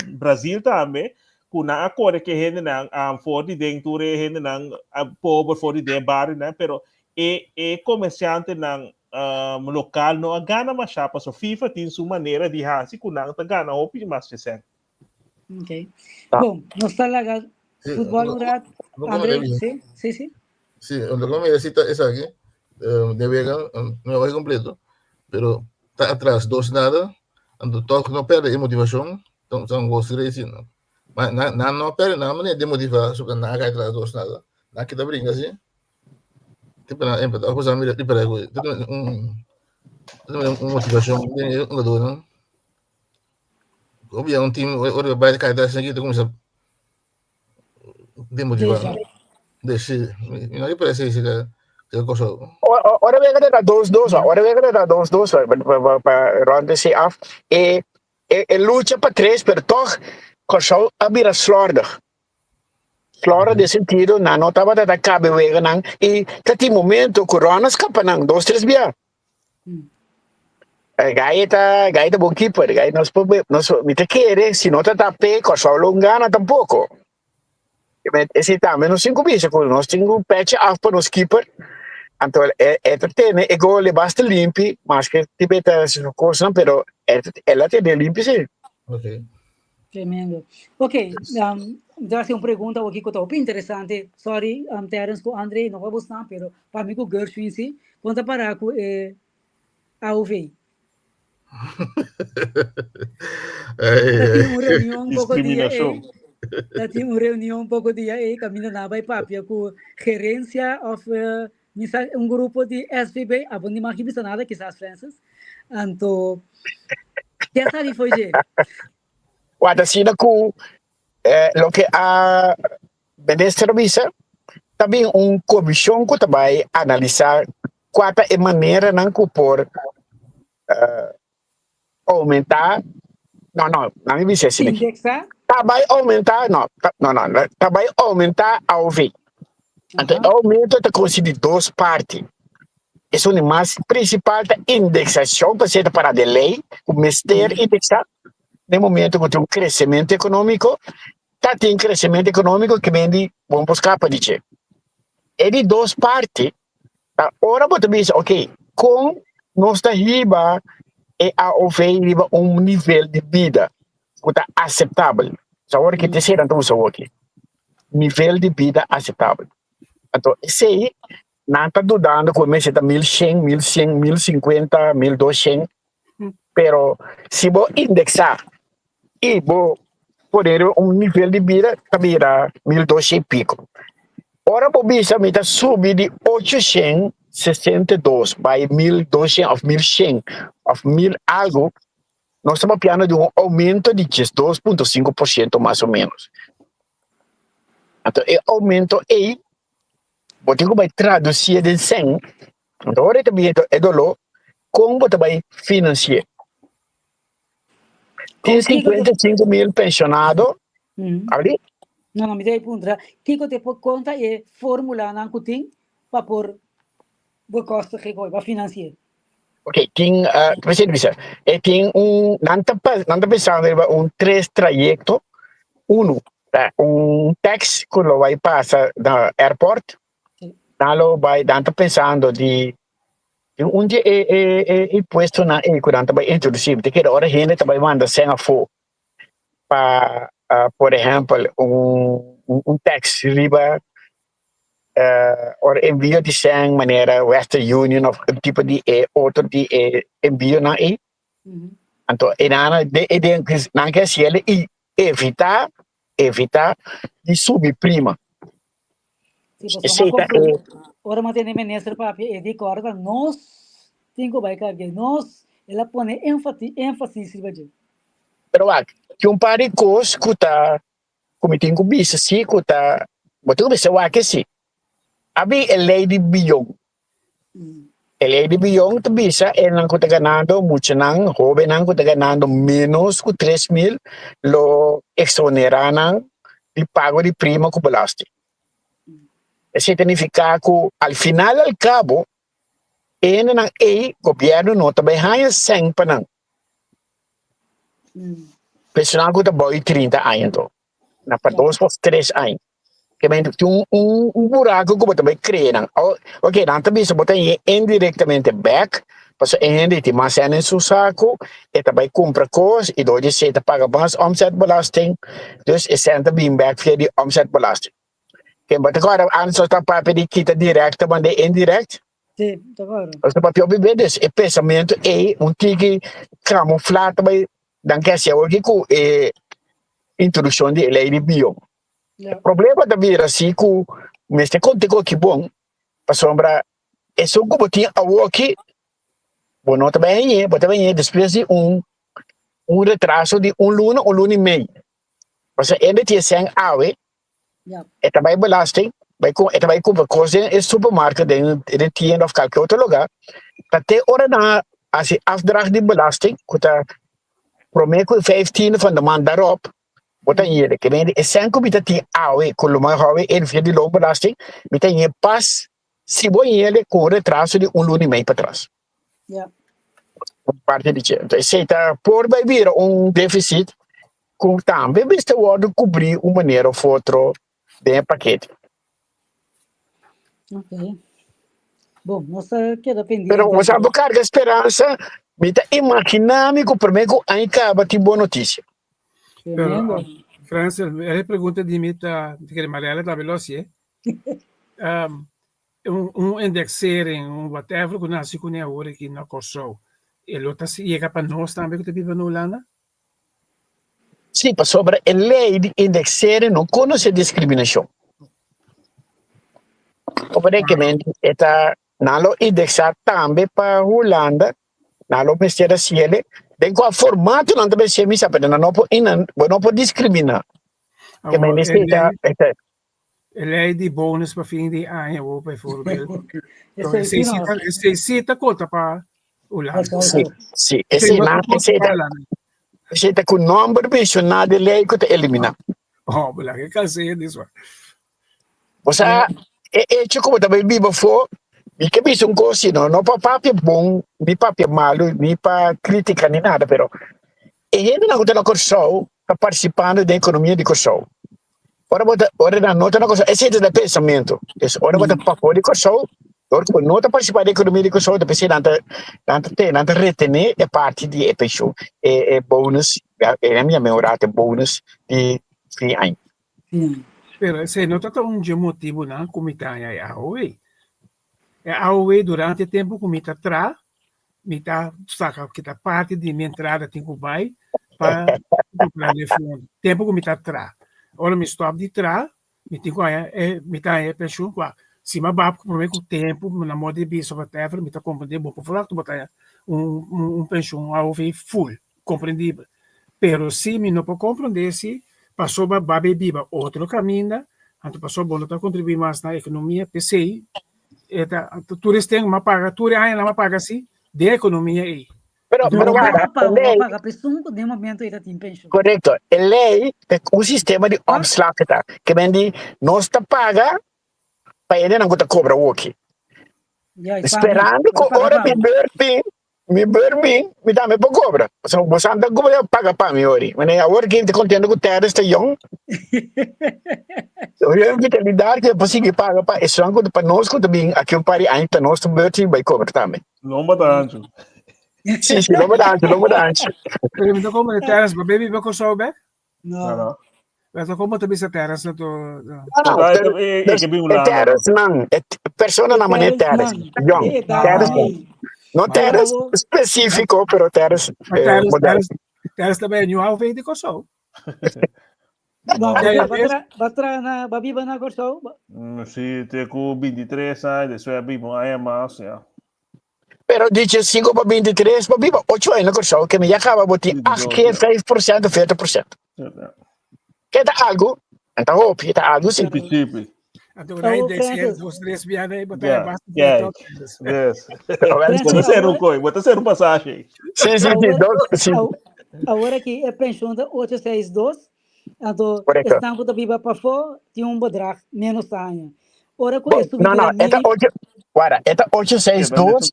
Brasil também, com na acordo que rende na for de dentro rende na pobre for de bar, né? Pero comerciante na local não ganha mais chapa, so FIFA tem sua maneira de fazer com não tá ganha o mais recente. Ok. Bom, nós está lá futebol um rato. André, sim. Sí, lo que me decía es aquí, de Vega, no va completo, pero está atrás 2-0, todos no perde motivação, então gostaria de dizer, não perde nada de motivar, só que não cai atrás 2-0, não kita brinca assim, tipo na empate, aku sambil di perego, itu motivação, nggak tahu não, kau yang tim orang baik kait atas gitu, kau bisa demotivar, deixe, não é parece isso que cosa. Ora vega da 2-2, para ronde-se af, e luta para 3, pero toch, Corsol abira slordig. Slordig de sentido, não estava da cabe vega não, e tati momento, corona escapa não, 2-3 bia. Gaeta bom keeper, gaeta nós me te quer, se não tá pé, Corsol não gana tampouco. Esse também não 5 bichos, nós temos patch af para os keeper. Então, é gol le basta limpi, mas que tipo essa coisa, pero ela tem de limpi sim. Ok. Tremendo. Ok, já tem uma pergunta aqui que está bem interessante. Sorry, Terence com André, não vou buscar, pero para mim com Gershwin sim, conta para com a UV. Uma reunião um pouco dia, tem uma reunião um pouco dia, caminho na vai papia com gerência of grupo de SVB, a onde mais bisa nada que as Francis. Então, que sabe foi je? O assim com lo que a ministra visa, também comissão que vai analisar qual é a maneira não por aumentar, não me disse assim. Indexar? Vai aumentar, vai aumentar a OV. Então, o aumento está considerado 2 partes. Isso é mais principal da indexação, para a lei, o Ministério indexar. No momento que tem crescimento econômico, tem crescimento econômico que vem de, vamos buscar para dizer. É de 2 partes. Agora, você diz, ok, com nossa riba, a OV riba nível de vida que está aceitável. Agora que te será então o aqui. Nível de vida aceitável. Então, esse aí, não está dudando que começa a 1.100, 1.100, 1.050, 1.200, pero se vou indexar e vou poder nível de vida, também irá 1.200 e pico. Ora, por isso, a meta subir de 862 para 1.200 ou 1.100 ou 1.000 algo, nós estamos falando de aumento de 2,5% mais ou menos. Então, é aumento aí, você vai traduzir de 100, então, agora também é dolor, como você vai financiar? Tem 55 mil pensionados, ali? Não, me dei punta. Tico te por conta e fórmula não cutim para por o custo que vai financiar. Ok, tem, você disse, tem não está pensando em três trajetos, taxi que vai passar no aeroporto, não está pensando de onde é posto na quando vai introduzir, porque a hora gente vai mandar sem a for para, por exemplo, taxi riba or envio de sem maneira Western Union of tipo de outro de envio na então não quer se ele evitar de subir prima. Ora mantém ministro papi e dico ora nós tingo vai que nós ela põe ênfase nisso. Pero que par de coisas que tá como tem que bisa se que tá botou bisa que se abi a lei de bilhão a lei de bilhão tu bisa não que tá ganhando muito não jovem não que tá ganhando menos que 3.000 lo exonerar não de pago de prima que balaste. Isso significa que al final al cabo o governo não também ganha 100 para não pessoal que tá boi 30 anos então na para 2 ou 3 anos que tem buraco que você vai criar ok não também se botar indiretamente back para a gente tem mais em seu saco e também compra coisas e dois você paga mais omzetbelasting dus é sempre bem back via de omzetbelasting que mas agora antes está para pedir quita direta mas de indirect sim agora você pode ouvir desse e pensamento é tique camuflado também dan que se hoje com introdução de lei de bio. O problema também era assim que mas te conte que bom para sombra é só como tinha a aqui bom não também depois de retraso de luna ou luna e meio. Você ainda tinha sem ave é também belasting também compra coisa em supermercado em tienda of qualquer outro lugar até hora na assim afdracht de belasting que tá prometo 15 van de maand daarop wordt dan hier de gemeente is zijn comité die oude kolomar oude en via de loonbelasting met een pas si boy ele com retraso de luna e meio para trás. Parte de gente. Então, se está por vai vir déficit com também basta o cobrir uma maneira ou outra de paquete. Ok. Bom, nossa queda pendente. Pero você sabe carga esperança, me tá imaginando que por meio aí acaba de boa notícia. Pero, Francis, ele pergunta de mim, que Mariela está veloce, indexering, whatever, que nós se agora aqui na Kosovo, ele está se chega para nós também que vive na Holanda? Sim, para sobre a lei de indexering não conhece discriminação. Obrigatoriamente, está não indexar também para a Holanda, não precisa ser bem com o formato não também se me sabe não pode discriminar. Que me necessita lei de bônus para fim de ano, bijvoorbeeld. Esse cita conta para Holanda. Sim. Esse com o número mencionado de lei que está eliminado. Oh, mas que cansei disso. Você como também vivo for e que bicho coisa não para papel bom nem papel malo nem para crítica nem nada pero ele não está Kosovo está participando da economia de Kosovo ora na nota na coisa esse é o pensamento ora bota papel de Kosovo ora não está participando da economia de Kosovo depois não retener é parte de pensão é bônus é a minha memória bônus de fim ano. Pero se não está motivo não como está aí a AOE durante o tempo que me está atrás, me está saca que está parte de minha entrada tem que vai para o plano de fundo. Tempo que me está atrás. Ora me stop de trás, me tem que me está aí pensão qua. Se me bab com o tempo na moda de bicho whatever, me está compreendendo bom para falar tu botar pensão AOE full, compreendível. Pero se me não pode compreender se passou para bebiba outro caminho, Anto passou bom, tá contribuir mais na economia, PCI, eta turista uma paga, ainda paga assim, de economia aí. Pero guarda, paga pessoa de momento ele tem pension. correto. A lei tem um sistema de opslag que vem de nós tá paga para ele não cobra o aqui. Esperando que hora me burping, me dá me para cobra. Se você anda cobra paga para mim ori. Mas a hora que te contendo que terra está young. Eu que te lidar que você que paga para isso não para nós que também aqui um pari ainda nós também burping vai cobra também. Não badanço. Sim, não mudança. Pero me tocou uma terras, baby, vai com soube? Não. Mas como também se terras na to. Terras não, persona na maneira terras. Young, terras não terras específico, pero terras Terras também é new ao veio de coçou. Não, batra na babiba na coçou. Sim, tem com 23 anos, isso é bem bom, aí é mais, já. Pero dice 5 para 23, para viva 8 anos corso que me acaba botar acho que 6%, 40%. Que tá algo, então hope, tá algo sim. Tipo. Então aí desce os 3 viagens aí botar bastante. Yes. Bota ser passagem. Sim. Agora que é pensão da 862, então estamos da viva para fora, tem bedrag menos anos. Ora com isso não, eta 8, guarda, eta 862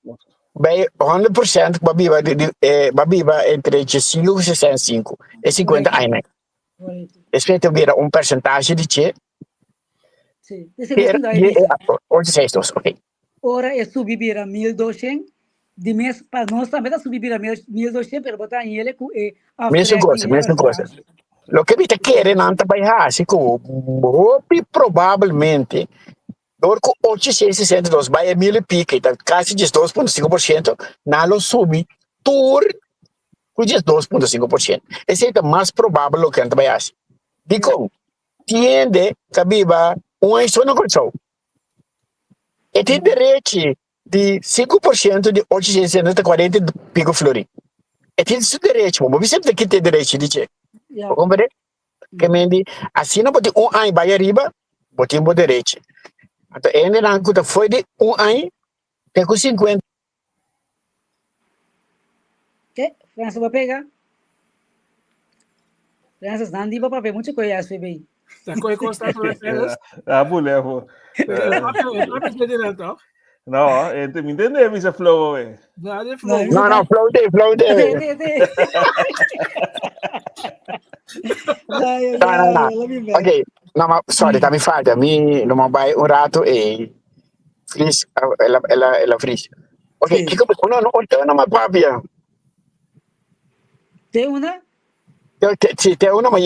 bem 100% babiba entre 5 e 65 e 50 anos. Respeito vira percentagem de che. Sim. 862, ok. Ora é subir a 1.200 de mês para nós também está subir a 1.200 para botar em ele com mesma coisa. Lo que me te quer não tá baixar, assim como provavelmente Dorco 862 vai a 1.000 e pico, então quase 2,5%, não sube, tur, com 2,5%. Esse é o mais provável que a gente vai fazer. Digo, tiende que viva uma história no coração. E tem direito de 5% de 840 pico florim. E tem esse direito, mas você sempre tem direito de dizer. Compreende? Que me diz, assim não pode ano vai arriba, pode ter direito. Então, ele não foi de ano, tem com 50. Que? França vai pegar? França não diva para ver muito coisa assim bem. Tá coi constante nas terras. Mulher, vou. Não, me entendeu, Mr. Flow, Não, flow day. Ok, não, mas sorry, tá me falta. Não vai rato e fris, ela fris. Ok, que não mais papia. Tem uma? Sim, tem uma mas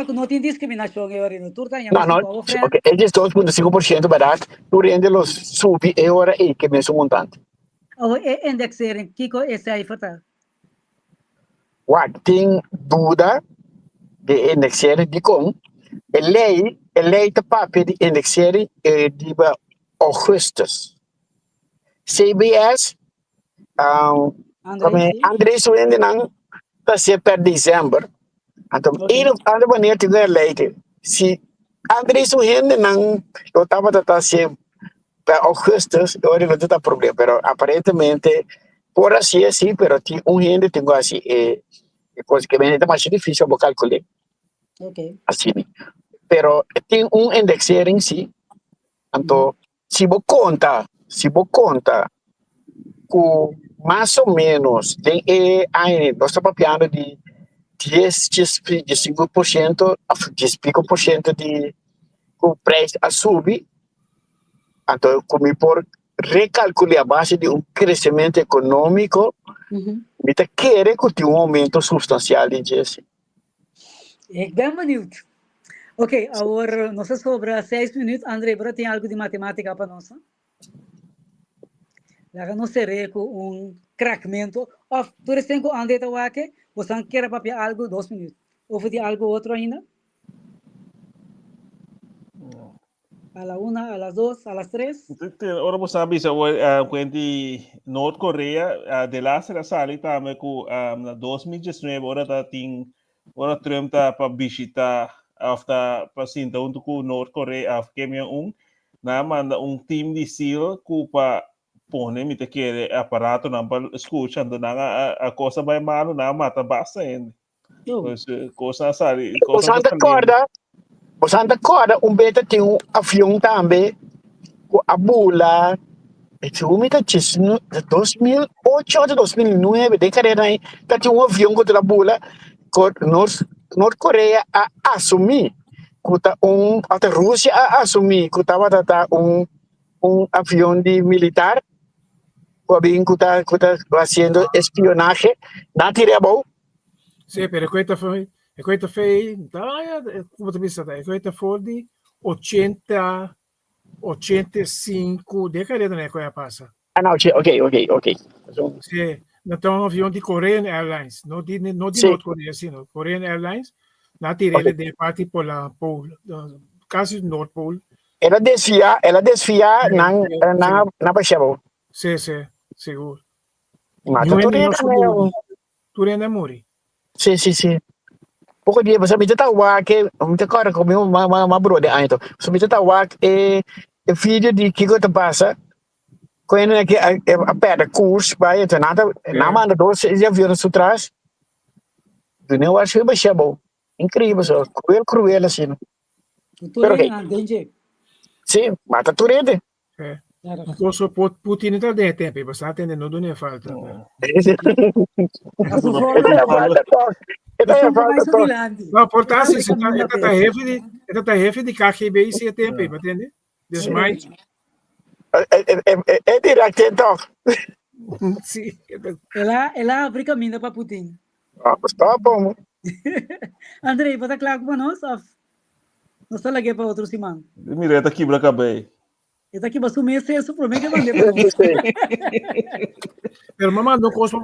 não tem discriminação agora no turno. Não, ok, eles 2,5% barato, tu rende los subi e ora e que mesmo montante. É indexering, Kiko, esse aí falta. Tem dúvida de indexering de com a lei tá papel de indexering de augustus. CBS, André Suende não tá ser per dezembro. Então, ele anda maneira de ganhar leite. Se André Suende não, eu estava tentando ser para augustus, agora não tem problema, mas aparentemente por assim, mas tem gente tem assim, coisa que é mais difícil de calcular. Ok. Assim, pero tem indexering sim. Então, se você conta com mais ou menos tem nós estamos falando de 5% a 10% de o preço a subir. Então, como por recalcular a base de crescimento econômico, me quer que tenha aumento substancial de Jesse. É bem bonito. Ok, agora nós sobra 6 minutos. André, agora tem algo de matemática para nós? Lá não será com crackmento. Ou, por exemplo, André está aqui, você quer papel algo 2 minutos. Ou tem algo outro ainda? A la 1, a las 2, a las 3. Ahora vos sabes, cuando North Korea de la sala também com 2019 ahora Trump tá para visitar after pasinta untuk Noord-Korea af kemi na manda team de SEAL kupa pone mi te quere aparato na escuchando na a coisa vai malo na mata basta ainda. Pois coisa sabe, coisa O Santa Corda beta tem avião também com a bula. Esse homem tá dizendo 2008 ou 2009 de carreira aí, tá tinha avião com a bula com Norte-Coreia a assumir que tá até Rússia a assumir que tava avião de militar que tá fazendo espionagem na Tirabou. Sim, pero questa foi, como tu pensa, questa foi de 80, 85, década, né, que passa. Ah, não, ok. Sim, então um avião de Korean Airlines, não de Norte-Coreia, sino Korean Airlines, na tirele de parte por la pole, quase North Pole. Ela desvia na Pachabo. Sim, seguro. Mas tu ainda morre. Sim. Pouco dia, você me tahu que me cara comigo uma brother aí então. Você me tahu que vídeo de que te passa quando é que a pedra curso vai então nada na manda doce já viram isso atrás. Do não acho que vai ser bom. Incrível só, cruel assim. Tu entende? Sim, mata turete. É. Posso Putin está dentro tempo, bastante não dá falta. Não, portanto, está heavy de KGB e esse tempo, entende? Desmais. É direto então. Sim. Ela abre caminho para Putin. Está bom. Andrei, você claro com nós? Nós está lagi para outro simão. Mira, tá aqui branca bem. Está aqui para sumir isso para mim que mandei para nós. Pero mamãe não coisa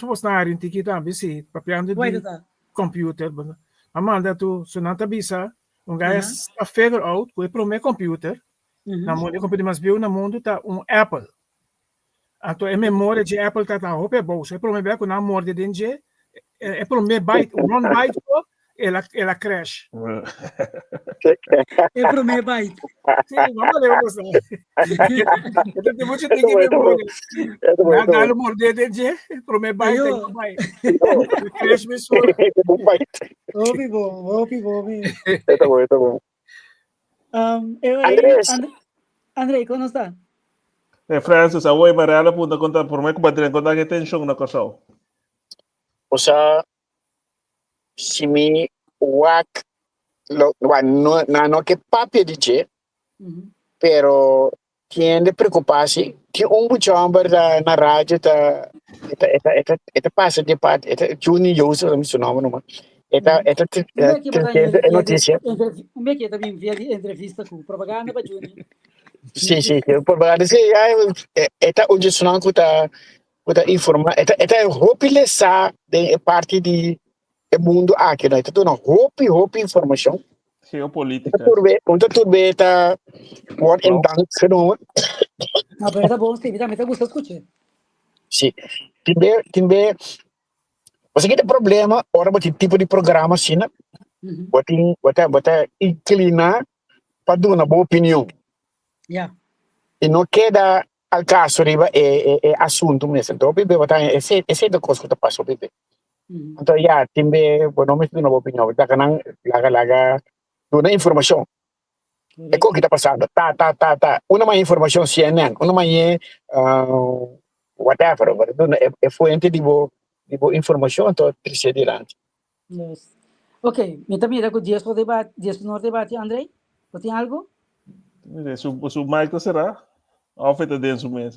para área que também se papiando de computer, mamãe da tu sonata bisa, guys a figure out que para o meu computer, na mundo computer mais bio na mundo tá Apple. Então a memória de Apple tá roupa bolsa, para o meu com na memória de DNG, é para o meu byte, one byte ela crash. É para o meu byte. Sim, vamos levar você. Então tem muito que memória. Nada no morder DNG, para o meu byte, crash me só. Ouve bom. Tá bom. Andrei, como está? Francis, a oi Mariana punta conta por mim que bater conta que tem show na coisa. O sea, si mi wak no que papi dice, pero tiene preocuparse que mucho hombre na rádio eta passa de parte eta Juni Jose não se nome não eta notícia Como é que tá vindo via entrevista com propaganda para Juni? Sim, propaganda que eta onde sonam que tá informa eta hopeless de parte de mundo aqui né então não hope informação geopolítica turbe eta what in dank genomen mas tá bom sim também tá gostando de escutar sim timbe você que tem problema ora botar tipo de programa assim né botar inclinar para dar uma boa opinião e não queda al caso riba assunto mesmo então bebe botar esse da coisa que tá passando bebe então timbe bueno me uma boa opinião tá canang laga dona informação é o que está passando tá uma mais informação CNN uma mais whatever é fonte de boa informação então precisa de antes ok me também dá com dias no debate Andrei tem algo su Michael será ou feita dentro do mês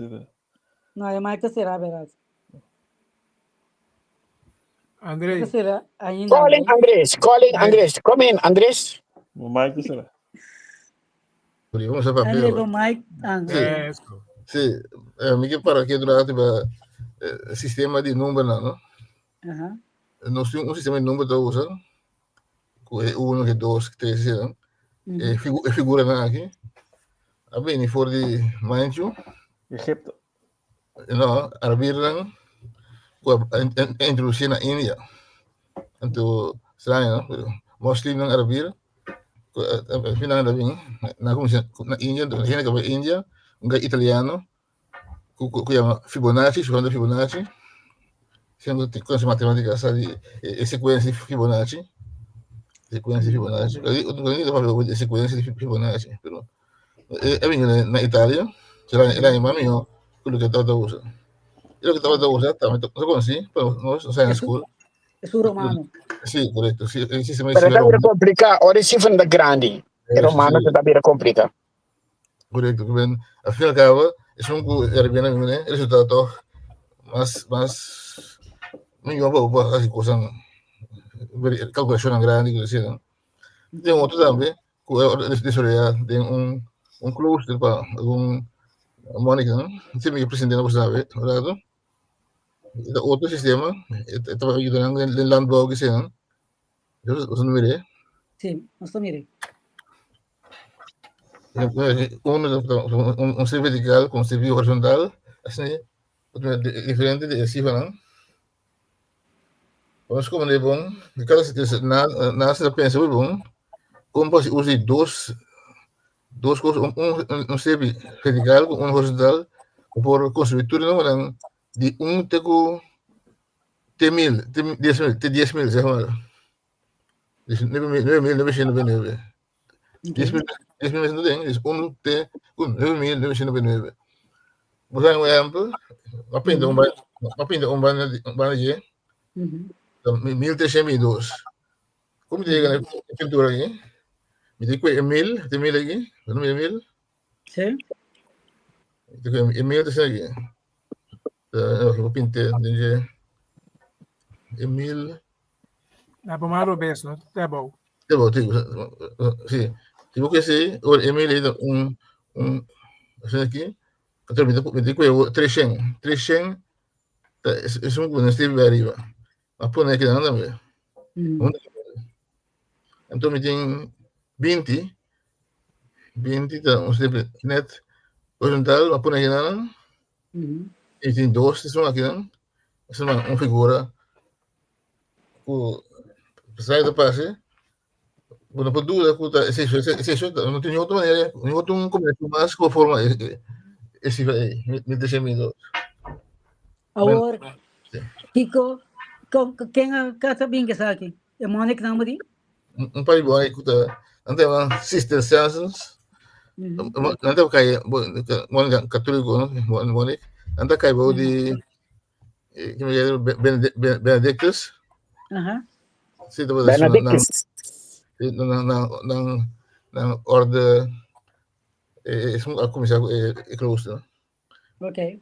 não é Michael será verdade Andrei será ainda calling Andrés come in Andrés o Michael será Vamos a papel. Sì, mi che pare che durante il sistema di numeri, no? Non c'è un sistema di numeri da usare, che 1, che 2, che 3, e figura anche. Va bene, fuori di Manchu, Egipto. No, Arbirlan, introduzione in India. Anto strano, no? Muslim ng Arbir, final da bem na Índia, na Índia, um italiano, que chama Fibonacci, chamando Fibonacci, sendo conhece matemática, sabe, sequência de Fibonacci, ali eu falo de sequência de Fibonacci, pero bem na Itália, era em Mamio, aquilo que estava usando. Aquilo que estava usando, também eu conheci, nós science school. Es un romano. Sì, corretto, sì, il sistema Pero está bien romano. complicado. Ahora sí fue grande. El romano Sì, está bien complicado. corretto, ben, al fine al cabo, è un po' arriviamo a il risultato, mas, miglior un po' quasi cosa, calcolazione grandi, così, no? Tem outro também, de Soria, tem um cluster, pá, Mônica, não? Tem que presidente, não sabe, certo? Outro sistema, estava ajudando em landbouw, que sei, não? Você não me Sí, no mire. um ser vertical com um ser horizontal, assim, diferente de assim, não? Mas como é bom, cada na se pensa é bom, como pode usar duas coisas, um ser vertical com um horizontal, por construir tudo não, de teco T1000, T10.000, sei lá, 9.999. 10.000 não tem, é 9.999. Você é um exemplo, aprende banho de 1.302. Como chega na pintura aqui? Me diz que é 1.000, tem 1.000 aqui? Não é 1.000? Sí. É 1.000 aqui. Eu pintei, é 1.000. É bom, mais robusto, tá bom. É bom, sim. Tipo que sei, o Emílio assim aqui, então me diz que é 300, é um que esteve arriba. Mas põe aqui não também. Então me tem 20, então esteve net horizontal, mas põe aqui não. E tem 2, são aqui não. Essa é uma figura o sai do passe. Bueno, por dúvida, não tem outra maneira, nem outro combinação mais com a forma esse me deixa medo. Ahora, Kiko, quem casa bem que está aqui? É Mônica não me País bom aí, não tem uma sister senses, não tem cai, Mônica católico, não, Mônica, não tem cai bom de que me diz Benedictus. Sim, depois Benedictus. na ordem a começar close, Ok.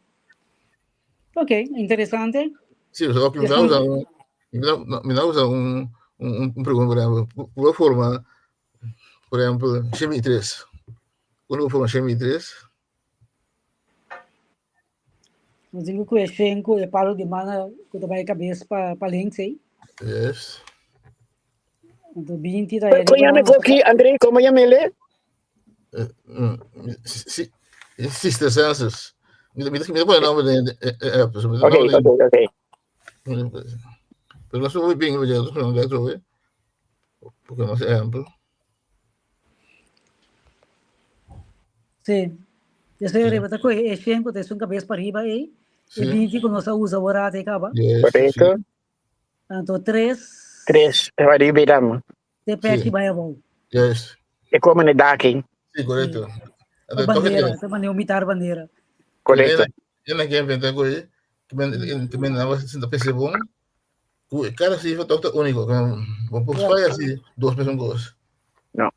Ok, interessante. Sim, só que me dá um programa, por forma, por exemplo, Chemi 3. Quando eu for Chemi 3, Eu digo que o Exenco é para o de mana que tu vai cabeça para links aí. yes. Então, 20 da ele. Conhame aqui, André, como chama ele? Sister Senses. Me dá o nome Ok. Pero não sou bem, eu não dá trove. Porque não é amplo. Sim. Eu sei, Reba, tá com o Exenco, tem um cabeça para riba aí. E 20 que nós usa agora até acaba. Correto. Então, 3. 3, vai liberar. Te perde vai a volta. Yes. É como na daqui. Sim, correto. A bandeira, também imitar a bandeira. Correto. Eu não quero inventar coisa. Que me dava se PC bom. Cada cifra toca único. Como faz assim, 2 pessoas. Não.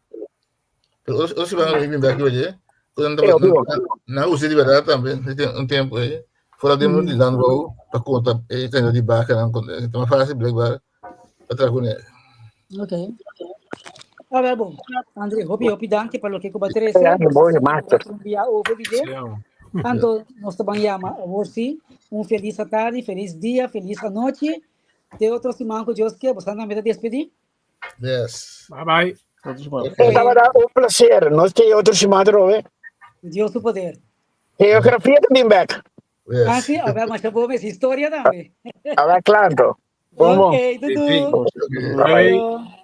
Pero se van a vir aqui hoje. Quando não usei de verdade também. Tem tempo aí. Fora de muito de landbouw. Para conta, tem de barca. Então é fácil, blackbar. Para trabalhar. Ok. Ah, bom. André, hopi danke per lo che combattere Tanto nós também chama a você feliz tarde, feliz dia, feliz noite. Tem outro semana que Deus quer, você não me despedir? Yes. Bye bye. Estava um prazer. Nós temos outro chamado, né? Deus o poder. Geografia também, Beck. Yes. Ah, sim, agora mas eu vou ver história também. Claro. Ok, tudo. Bye. Bye.